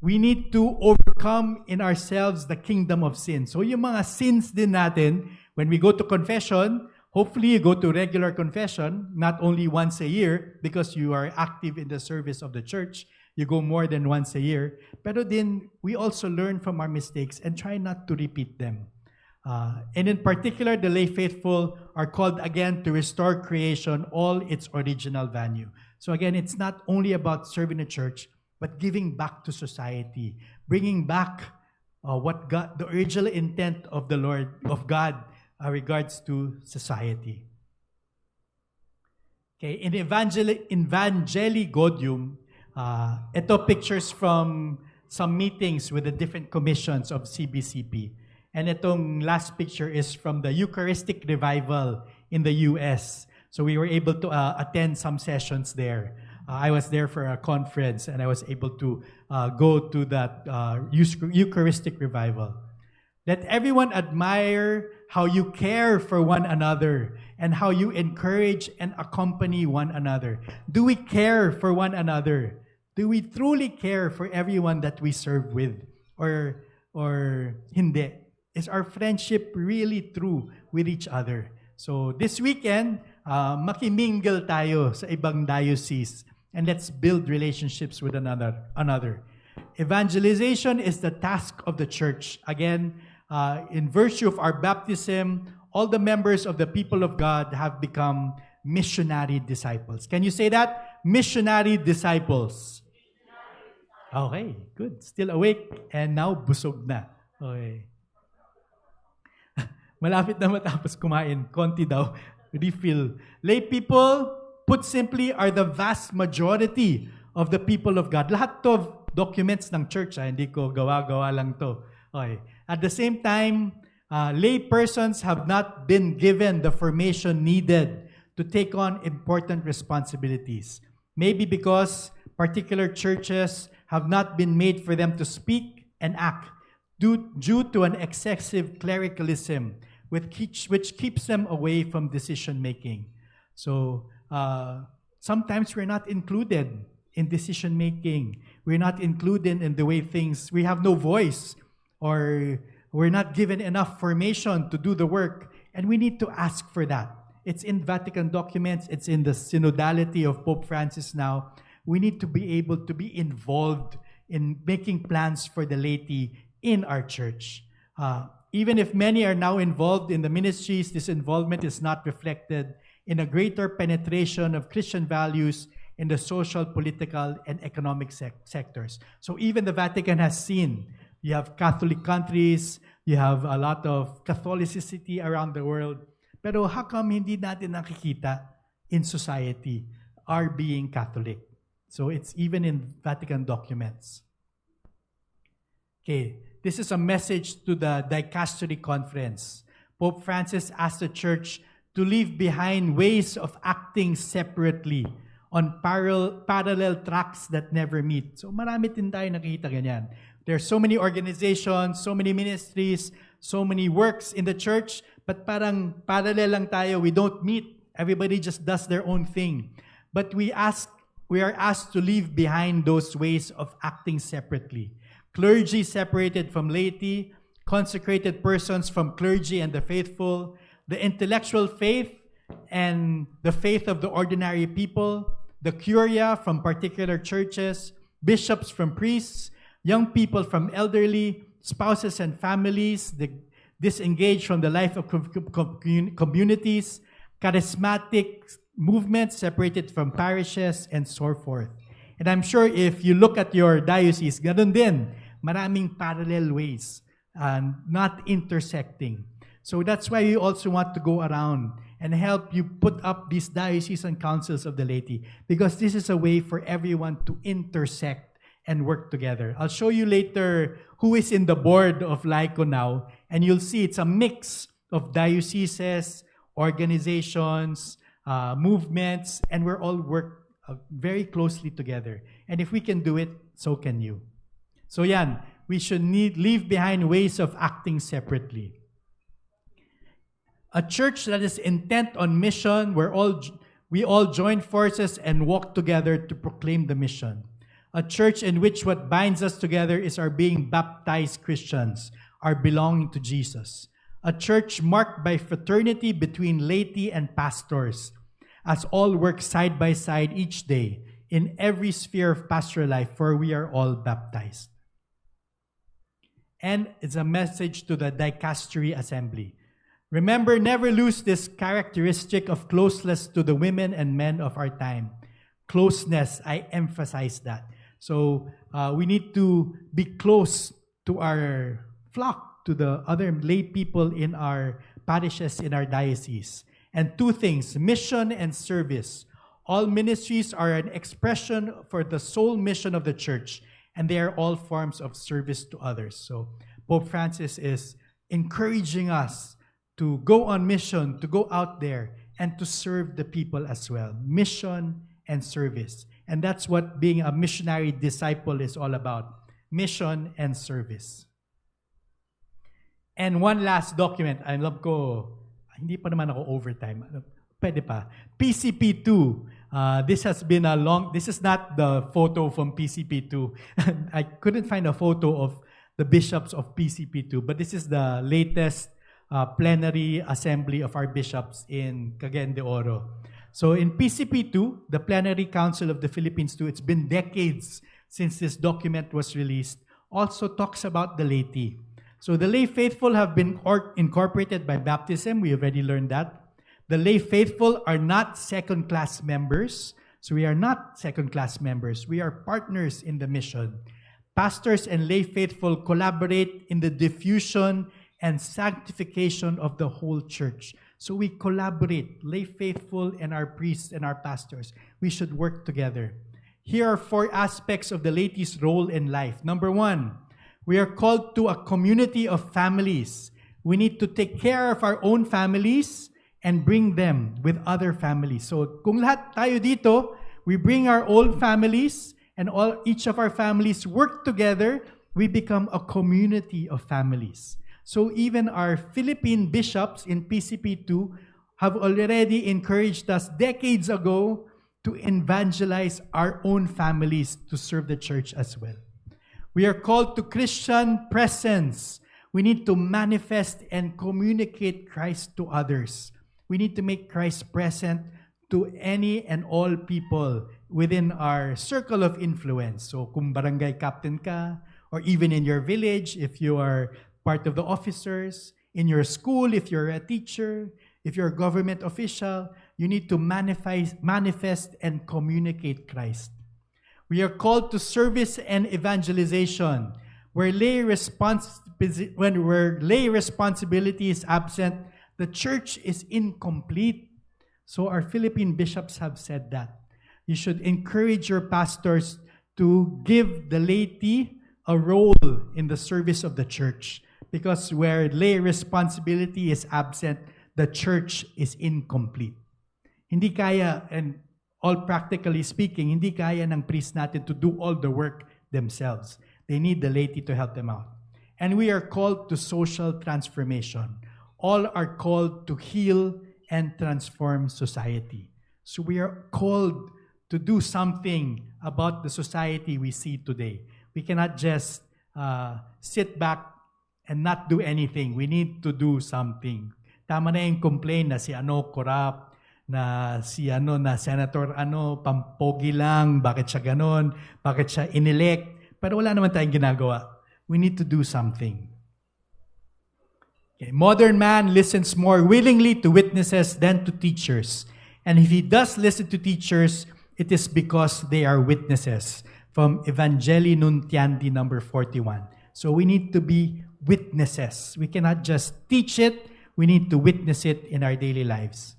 We need to overcome in ourselves the kingdom of sin. So yung mga sins din natin, when we go to confession, hopefully you go to regular confession, not only once a year, because you are active in the service of the church. You go more than once a year. Pero then, we also learn from our mistakes and try not to repeat them. And in particular, the lay faithful are called again to restore creation, all its original value. So again, it's not only about serving the church, but giving back to society, bringing back what God, the original intent of the Lord, of God, regards to society. Okay, in Evangelii Gaudium, ito pictures from some meetings with the different commissions of CBCP. And itong last picture is from the Eucharistic Revival in the US. So we were able to attend some sessions there. I was there for a conference and I was able to go to that Eucharistic Revival. Let everyone admire how you care for one another and how you encourage and accompany one another. Do we care for one another? Do we truly care for everyone that we serve with? Or hindi? Is our friendship really true with each other? So this weekend, makimingle tayo sa ibang diocese and let's build relationships with another. Evangelization is the task of the church. Again, in virtue of our baptism, all the members of the people of God have become missionary disciples. Can you say that? Missionary disciples. Okay, good. Still awake and now busog na. Okay. Malapit na matapos kumain. Konti daw. Refill. Lay people, put simply, are the vast majority of the people of God. Lahat to documents ng church. Hindi ko gawa-gawa lang to. Okay. At the same time, lay persons have not been given the formation needed to take on important responsibilities. Maybe because particular churches have not been made for them to speak and act due to an excessive clericalism which keeps them away from decision making. So sometimes we're not included in decision making. We're not included in the way things, we have no voice, or we're not given enough formation to do the work. And we need to ask for that. It's in Vatican documents. It's in the synodality of Pope Francis now. We need to be able to be involved in making plans for the laity in our church. Even if many are now involved in the ministries, this involvement is not reflected in a greater penetration of Christian values in the social, political, and economic sectors. So even the Vatican has seen, you have Catholic countries, you have a lot of Catholicity around the world. Pero how come hindi natin nakikita in society are being Catholic? So it's even in Vatican documents. Okay, this is a message to the Dicastery Conference. Pope Francis asked the Church to leave behind ways of acting separately on parallel tracks that never meet. So marami din tayo nakikita ganyan. There are so many organizations, so many ministries, so many works in the church, but parang parallel lang tayo. We don't meet. Everybody just does their own thing. But we are asked to leave behind those ways of acting separately. Clergy separated from laity, consecrated persons from clergy and the faithful, the intellectual faith and the faith of the ordinary people, the curia from particular churches, bishops from priests, young people from elderly, spouses and families, disengaged from the life of communities, charismatic movements separated from parishes, and so forth. And I'm sure if you look at your diocese, ganun din, maraming parallel ways, not intersecting. So that's why we also want to go around and help you put up these diocesan councils of the laity, because this is a way for everyone to intersect and work together. I'll show you later who is in the board of LAIKO now, and you'll see it's a mix of dioceses, organizations, movements, and we're all work very closely together. And if we can do it, so can you. So yan, we should leave behind ways of acting separately. A church that is intent on mission, we all join forces and walk together to proclaim the mission. A church in which what binds us together is our being baptized Christians, our belonging to Jesus. A church marked by fraternity between laity and pastors, as all work side by side each day in every sphere of pastoral life, for we are all baptized. And it's a message to the Dicastery Assembly. Remember, never lose this characteristic of closeness to the women and men of our time. Closeness, I emphasize that. So we need to be close to our flock, to the other lay people in our parishes, in our diocese. And two things, mission and service. All ministries are an expression for the sole mission of the church, and they are all forms of service to others. So Pope Francis is encouraging us to go on mission, to go out there, and to serve the people as well. Mission and service. And that's what being a missionary disciple is all about. Mission and service. And one last document. I love ko, hindi pa naman ako overtime. Pwede pa. PCP2. This has been a long, this is not the photo from PCP2. I couldn't find a photo of the bishops of PCP2, but this is the latest plenary assembly of our bishops in Cagayan de Oro. So in PCP2, the Plenary Council of the Philippines too, it's been decades since this document was released, also talks about the laity. So the lay faithful have been incorporated by baptism. We already learned that. The lay faithful are not second-class members. So we are not second-class members. We are partners in the mission. Pastors and lay faithful collaborate in the diffusion and sanctification of the whole church. So we collaborate, lay faithful and our priests and our pastors. We should work together. Here are 4 aspects of the laity's role in life. Number 1, we are called to a community of families. We need to take care of our own families and bring them with other families. So kung lahat tayo dito, we bring our own families and each of our families work together, we become a community of families. So even our Philippine bishops in PCP2 have already encouraged us decades ago to evangelize our own families to serve the church as well. We are called to Christian presence. We need to manifest and communicate Christ to others. We need to make Christ present to any and all people within our circle of influence. So kung barangay captain ka, or even in your village, if you are part of the officers, in your school, if you're a teacher, if you're a government official, you need to manifest and communicate Christ. We are called to service and evangelization. When lay responsibility is absent, the church is incomplete. So our Philippine bishops have said that. You should encourage your pastors to give the laity a role in the service of the church. Because where lay responsibility is absent, the church is incomplete. Hindi kaya, and all practically speaking, hindi kaya ng priest natin to do all the work themselves. They need the laity to help them out. And we are called to social transformation. All are called to heal and transform society. So we are called to do something about the society we see today. We cannot just sit back and not do anything. We need to do something. Tama na yung complaint na si corrupt, na si na senator pampogi lang, bakit siya ganon, bakit siya inelect, pero wala naman tayong ginagawa. We need to do something. Okay. Modern man listens more willingly to witnesses than to teachers. And if he does listen to teachers, it is because they are witnesses. From Evangelii Nuntiandi number 41. So we need to be witnesses. We cannot just teach it, we need to witness it in our daily lives.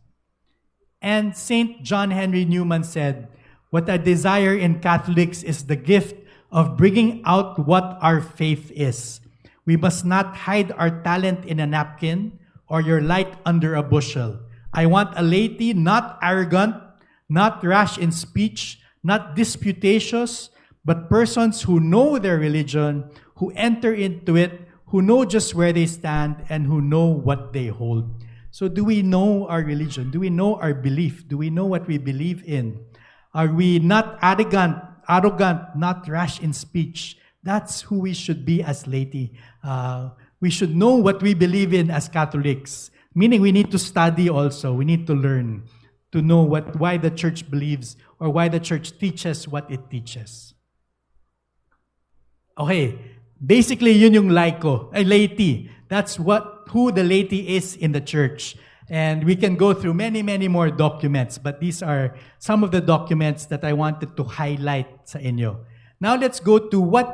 And St. John Henry Newman said, "What I desire in Catholics is the gift of bringing out what our faith is. We must not hide our talent in a napkin or your light under a bushel. I want a laity not arrogant, not rash in speech, not disputatious, but persons who know their religion, who enter into it, who know just where they stand, and who know what they hold." So do we know our religion? Do we know our belief? Do we know what we believe in? Are we not arrogant, not rash in speech? That's who we should be as laity. We should know what we believe in as Catholics. Meaning we need to study also. We need to learn to know why the church believes or why the church teaches what it teaches. Okay, basically yun yung laity. That's who the laity is in the church. And we can go through many, many more documents, but these are some of the documents that I wanted to highlight sa inyo. Now let's go to what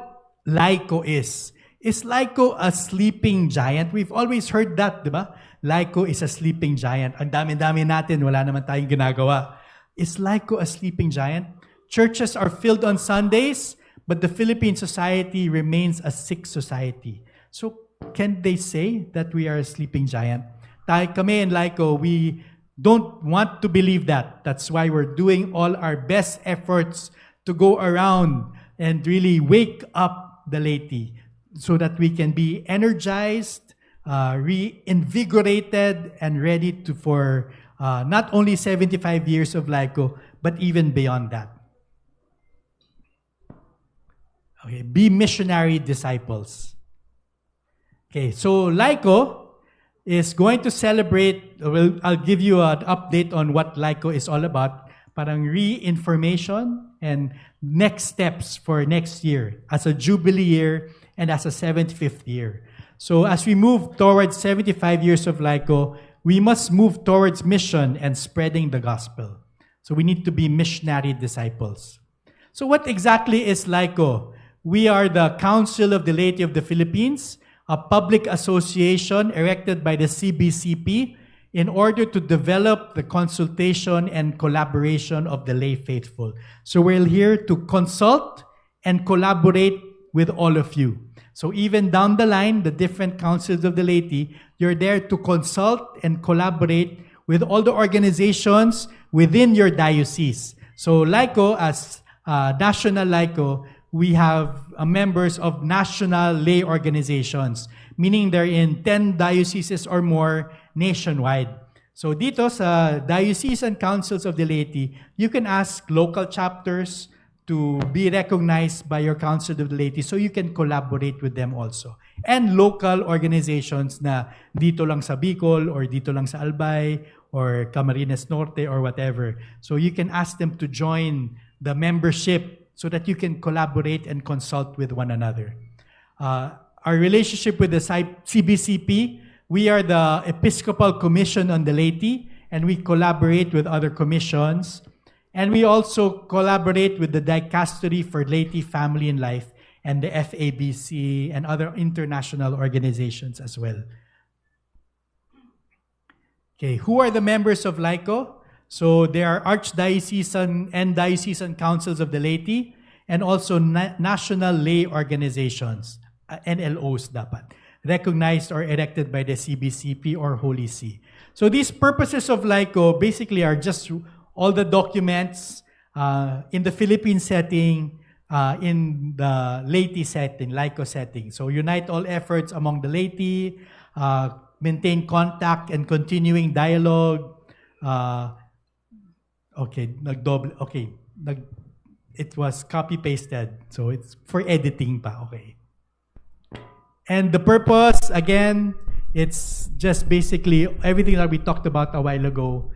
LAIKO is. Is LAIKO a sleeping giant? We've always heard that, di ba? LAIKO is a sleeping giant. Ang dami-dami natin, wala naman tayong ginagawa. Is LAIKO a sleeping giant? Churches are filled on Sundays, but the Philippine society remains a sick society. So can they say that we are a sleeping giant? Kami in LAIKO, we don't want to believe that. That's why we're doing all our best efforts to go around and really wake up the laity so that we can be energized, reinvigorated, and ready for not only 75 years of LAIKO, but even beyond that. Okay, be missionary disciples. Okay, so LAIKO is going to celebrate, I'll give you an update on what LAIKO is all about, parang re-information and next steps for next year as a Jubilee year and as a 75th year. So as we move towards 75 years of LAIKO, we must move towards mission and spreading the gospel. So we need to be missionary disciples. So what exactly is LAIKO? We are the Council of the Laity of the Philippines, a public association erected by the CBCP in order to develop the consultation and collaboration of the lay faithful. So we're here to consult and collaborate with all of you. So even down the line, the different councils of the laity, you're there to consult and collaborate with all the organizations within your diocese. So LAIKO, as National LAIKO, we have members of national lay organizations, meaning they're in 10 dioceses or more nationwide. So dito sa Diocesan Councils of the Laity, you can ask local chapters to be recognized by your Council of the Laity so you can collaborate with them also. And local organizations na dito lang sa Bicol or dito lang sa Albay or Camarines Norte or whatever. So you can ask them to join the membership so that you can collaborate and consult with one another. Our relationship with the CBCP, we are the Episcopal Commission on the Laity, and we collaborate with other commissions. And we also collaborate with the Dicastery for Laity, Family, and Life, and the FABC, and other international organizations as well. Okay, who are the members of LAIKO? So there are archdiocesan and diocesan councils of the laity, and also national lay organizations, NLOs dapat, recognized or elected by the CBCP or Holy See. So these purposes of LAIKO basically are just all the documents in the Philippine setting, in the laity setting, LAIKO setting. So unite all efforts among the laity, maintain contact and continuing dialogue. It was copy-pasted, so it's for editing pa, okay. And the purpose, again, it's just basically everything that we talked about a while ago,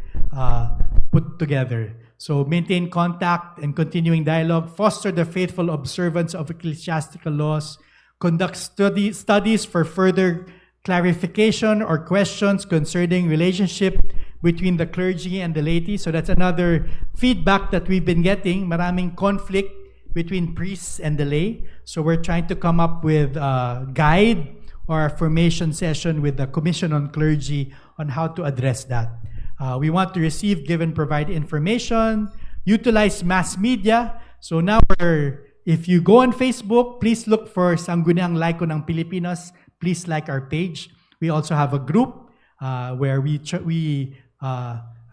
put together. So maintain contact and continuing dialogue, foster the faithful observance of ecclesiastical laws, conduct studies for further clarification or questions concerning relationship between the clergy and the laity. So that's another feedback that we've been getting. Maraming conflict between priests and the lay. So we're trying to come up with a guide or a formation session with the Commission on Clergy on how to address that. We want to receive, give, and provide information, utilize mass media. So now if you go on Facebook, please look for Sangguniang Laiko ng Pilipinas. Please like our page. We also have a group where we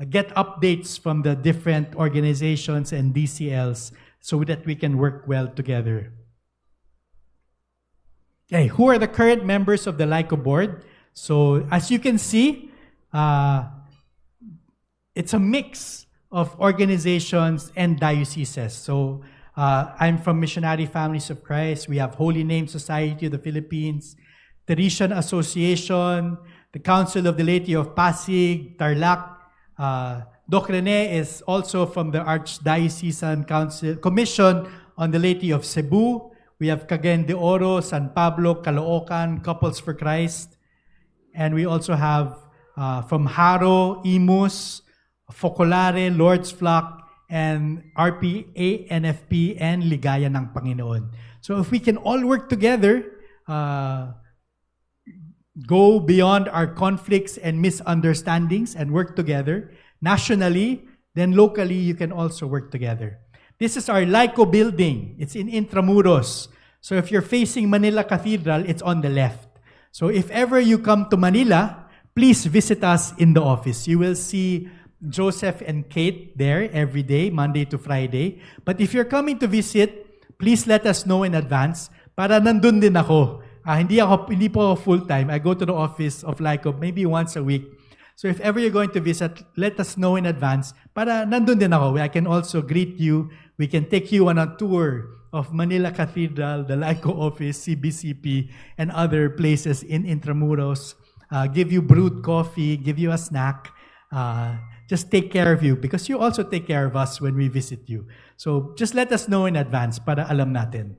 get updates from the different organizations and DCLs so that we can work well together. Okay, who are the current members of the LAIKO board? So as you can see, it's a mix of organizations and dioceses. So I'm from Missionary Families of Christ. We have Holy Name Society of the Philippines, Teresian Association, the Council of the Laity of Pasig, Tarlac. Doc Rene is also from the Archdiocesan Council Commission on the Laity of Cebu. We have Cagayan de Oro, San Pablo, Caloocan, Couples for Christ. And we also have from Haro, Imus, Focolare, Lord's Flock, and RPA, NFP, and Ligaya ng Panginoon. So if we can all work together, go beyond our conflicts and misunderstandings and work together nationally, then locally you can also work together. This is our LAIKO building. It's in Intramuros. So if you're facing Manila Cathedral, it's on the left. So if ever you come to Manila, please visit us in the office. You will see Joseph and Kate there every day, Monday to Friday. But if you're coming to visit, please let us know in advance para nandun din ako. Hindi po full-time. I go to the office of LAIKO maybe once a week. So if ever you're going to visit, let us know in advance para nandun din ako. I can also greet you. We can take you on a tour of Manila Cathedral, the LAIKO office, CBCP, and other places in Intramuros. Give you brewed coffee, give you a snack. Just take care of you because you also take care of us when we visit you. So just let us know in advance para alam natin.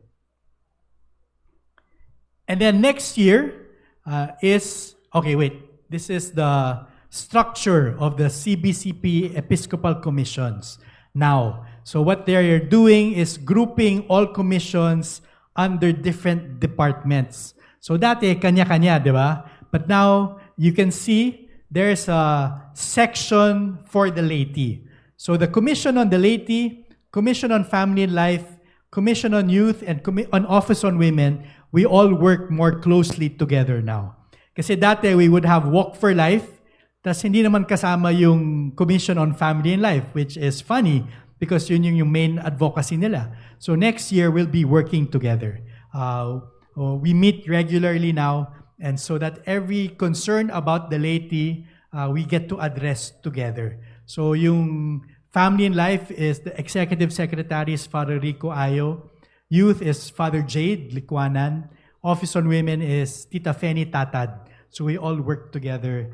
And then next year this is the structure of the CBCP Episcopal Commissions now. So what they're doing is grouping all commissions under different departments. So dati, kanya-kanya, di ba? But now, you can see there's a section for the laity. So the Commission on the Laity, Commission on Family and Life, Commission on Youth, and on Office on Women, we all work more closely together now. Kasi dati, we would have Walk for Life, tas hindi naman kasama yung Commission on Family and Life, which is funny because yun yung main advocacy nila. So next year, we'll be working together. We meet regularly now, and so that every concern about the laity we get to address together. So yung Family and Life is the Executive Secretary is Father Rico Ayo. Youth is Father Jade Likwanan. Office on Women is Tita Feni Tatad. So we all work together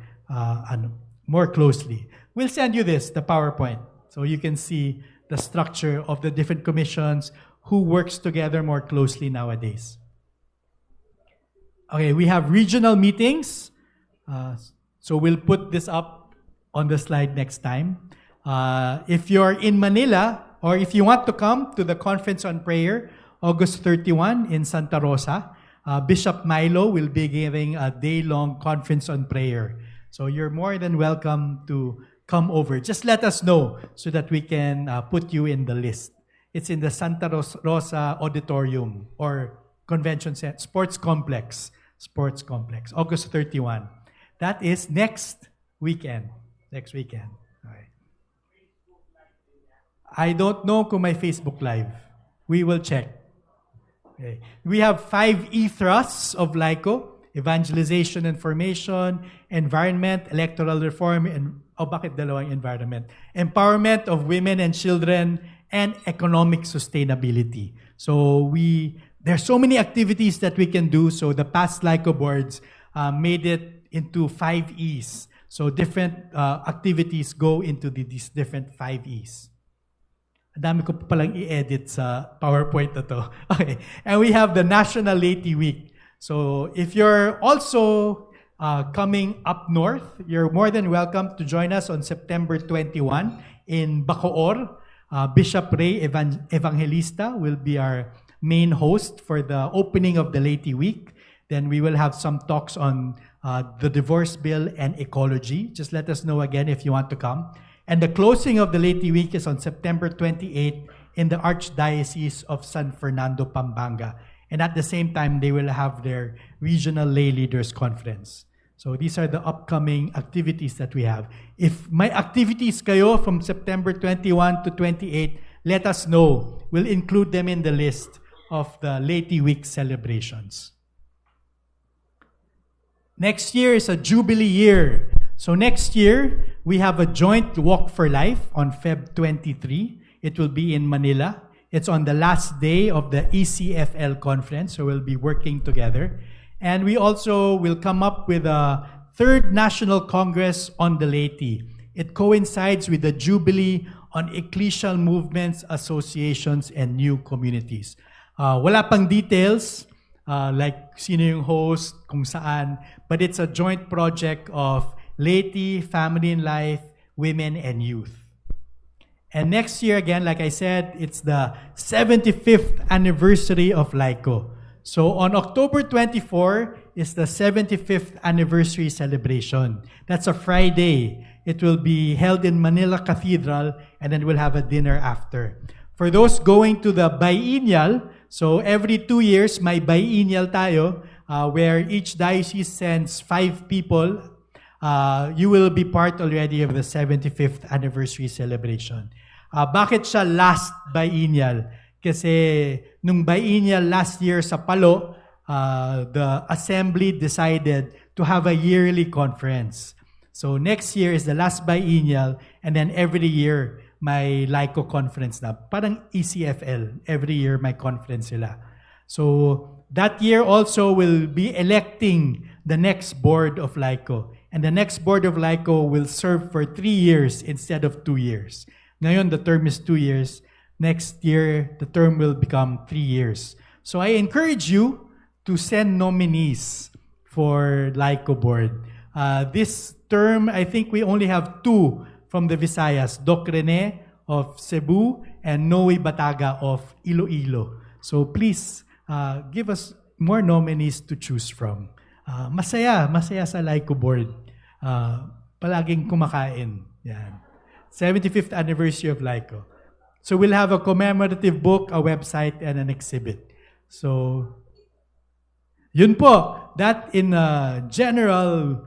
more closely. We'll send you this, the PowerPoint, so you can see the structure of the different commissions, who works together more closely nowadays. Okay, we have regional meetings. So we'll put this up on the slide next time. If you're in Manila, or if you want to come to the Conference on Prayer, August 31 in Santa Rosa, Bishop Milo will be giving a day-long conference on prayer. So you're more than welcome to come over. Just let us know so that we can put you in the list. It's in the Santa Rosa Auditorium or Convention Center, Sports Complex, August 31. That is next weekend. Okay. I don't know kung may Facebook Live. We will check. Okay. We have 5 E-thrusts of LAIKO: evangelization and formation, environment, electoral reform, and bakit dalawang environment? Empowerment of women and children, and economic sustainability. So there's so many activities that we can do. So the past LAIKO boards made it into 5 E's. So different activities go into these different 5 E's. Dami ko pa palang i-edit sa PowerPoint na to. Okay. And we have the National Laity Week. So if you're also coming up north, you're more than welcome to join us on September 21 in Bacoor. Bishop Ray Evangelista will be our main host for the opening of the Laity Week. Then we will have some talks on the divorce bill and ecology. Just let us know again if you want to come. And the closing of the Laity Week is on September 28 in the Archdiocese of San Fernando, Pampanga. And at the same time, they will have their Regional Lay Leaders Conference. So these are the upcoming activities that we have. If may activities kayo from September 21 to 28, let us know. We'll include them in the list of the Laity Week celebrations. Next year is a Jubilee year. So next year, we have a joint Walk for Life on Feb 23. It will be in Manila. It's on the last day of the ECFL conference, so we'll be working together. And we also will come up with a 3rd National Congress on the Laity. It coincides with the Jubilee on Ecclesial Movements, Associations, and New Communities. Wala pang details, like sino yung host, kung saan, but it's a joint project of Laity, Family and Life, Women, and Youth. And next year, again, like I said, it's the 75th anniversary of LAIKO. So on October 24 is the 75th anniversary celebration. That's a Friday. It will be held in Manila Cathedral, and then we'll have a dinner after. For those going to the biennial, so every 2 years, may biennial tayo, where each diocese sends 5 people. You will be part already of the 75th anniversary celebration. Bakit siya last biennial? Kasi nung biennial last year sa Palo, the assembly decided to have a yearly conference. So next year is the last biennial, and then every year may LAIKO conference na. Parang ECFL, every year may conference sila. So that year also will be electing the next board of LAIKO. And the next board of LAIKO will serve for 3 years instead of 2 years. Ngayon, the term is 2 years. Next year, the term will become 3 years. So I encourage you to send nominees for LAIKO board. This term, I think we only have 2 from the Visayas, Doc Rene of Cebu and Noe Bataga of Iloilo. So please give us more nominees to choose from. Masaya sa LAIKO board. Palaging kumakain. Yan. 75th anniversary of LAIKO. So we'll have a commemorative book, a website, and an exhibit. So, yun po. That in a general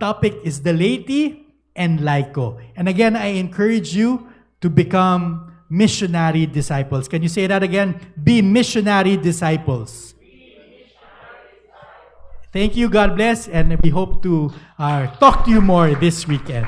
topic is the Laity and LAIKO. And again, I encourage you to become missionary disciples. Can you say that again? Be missionary disciples. Thank you, God bless, and we hope to talk to you more this weekend.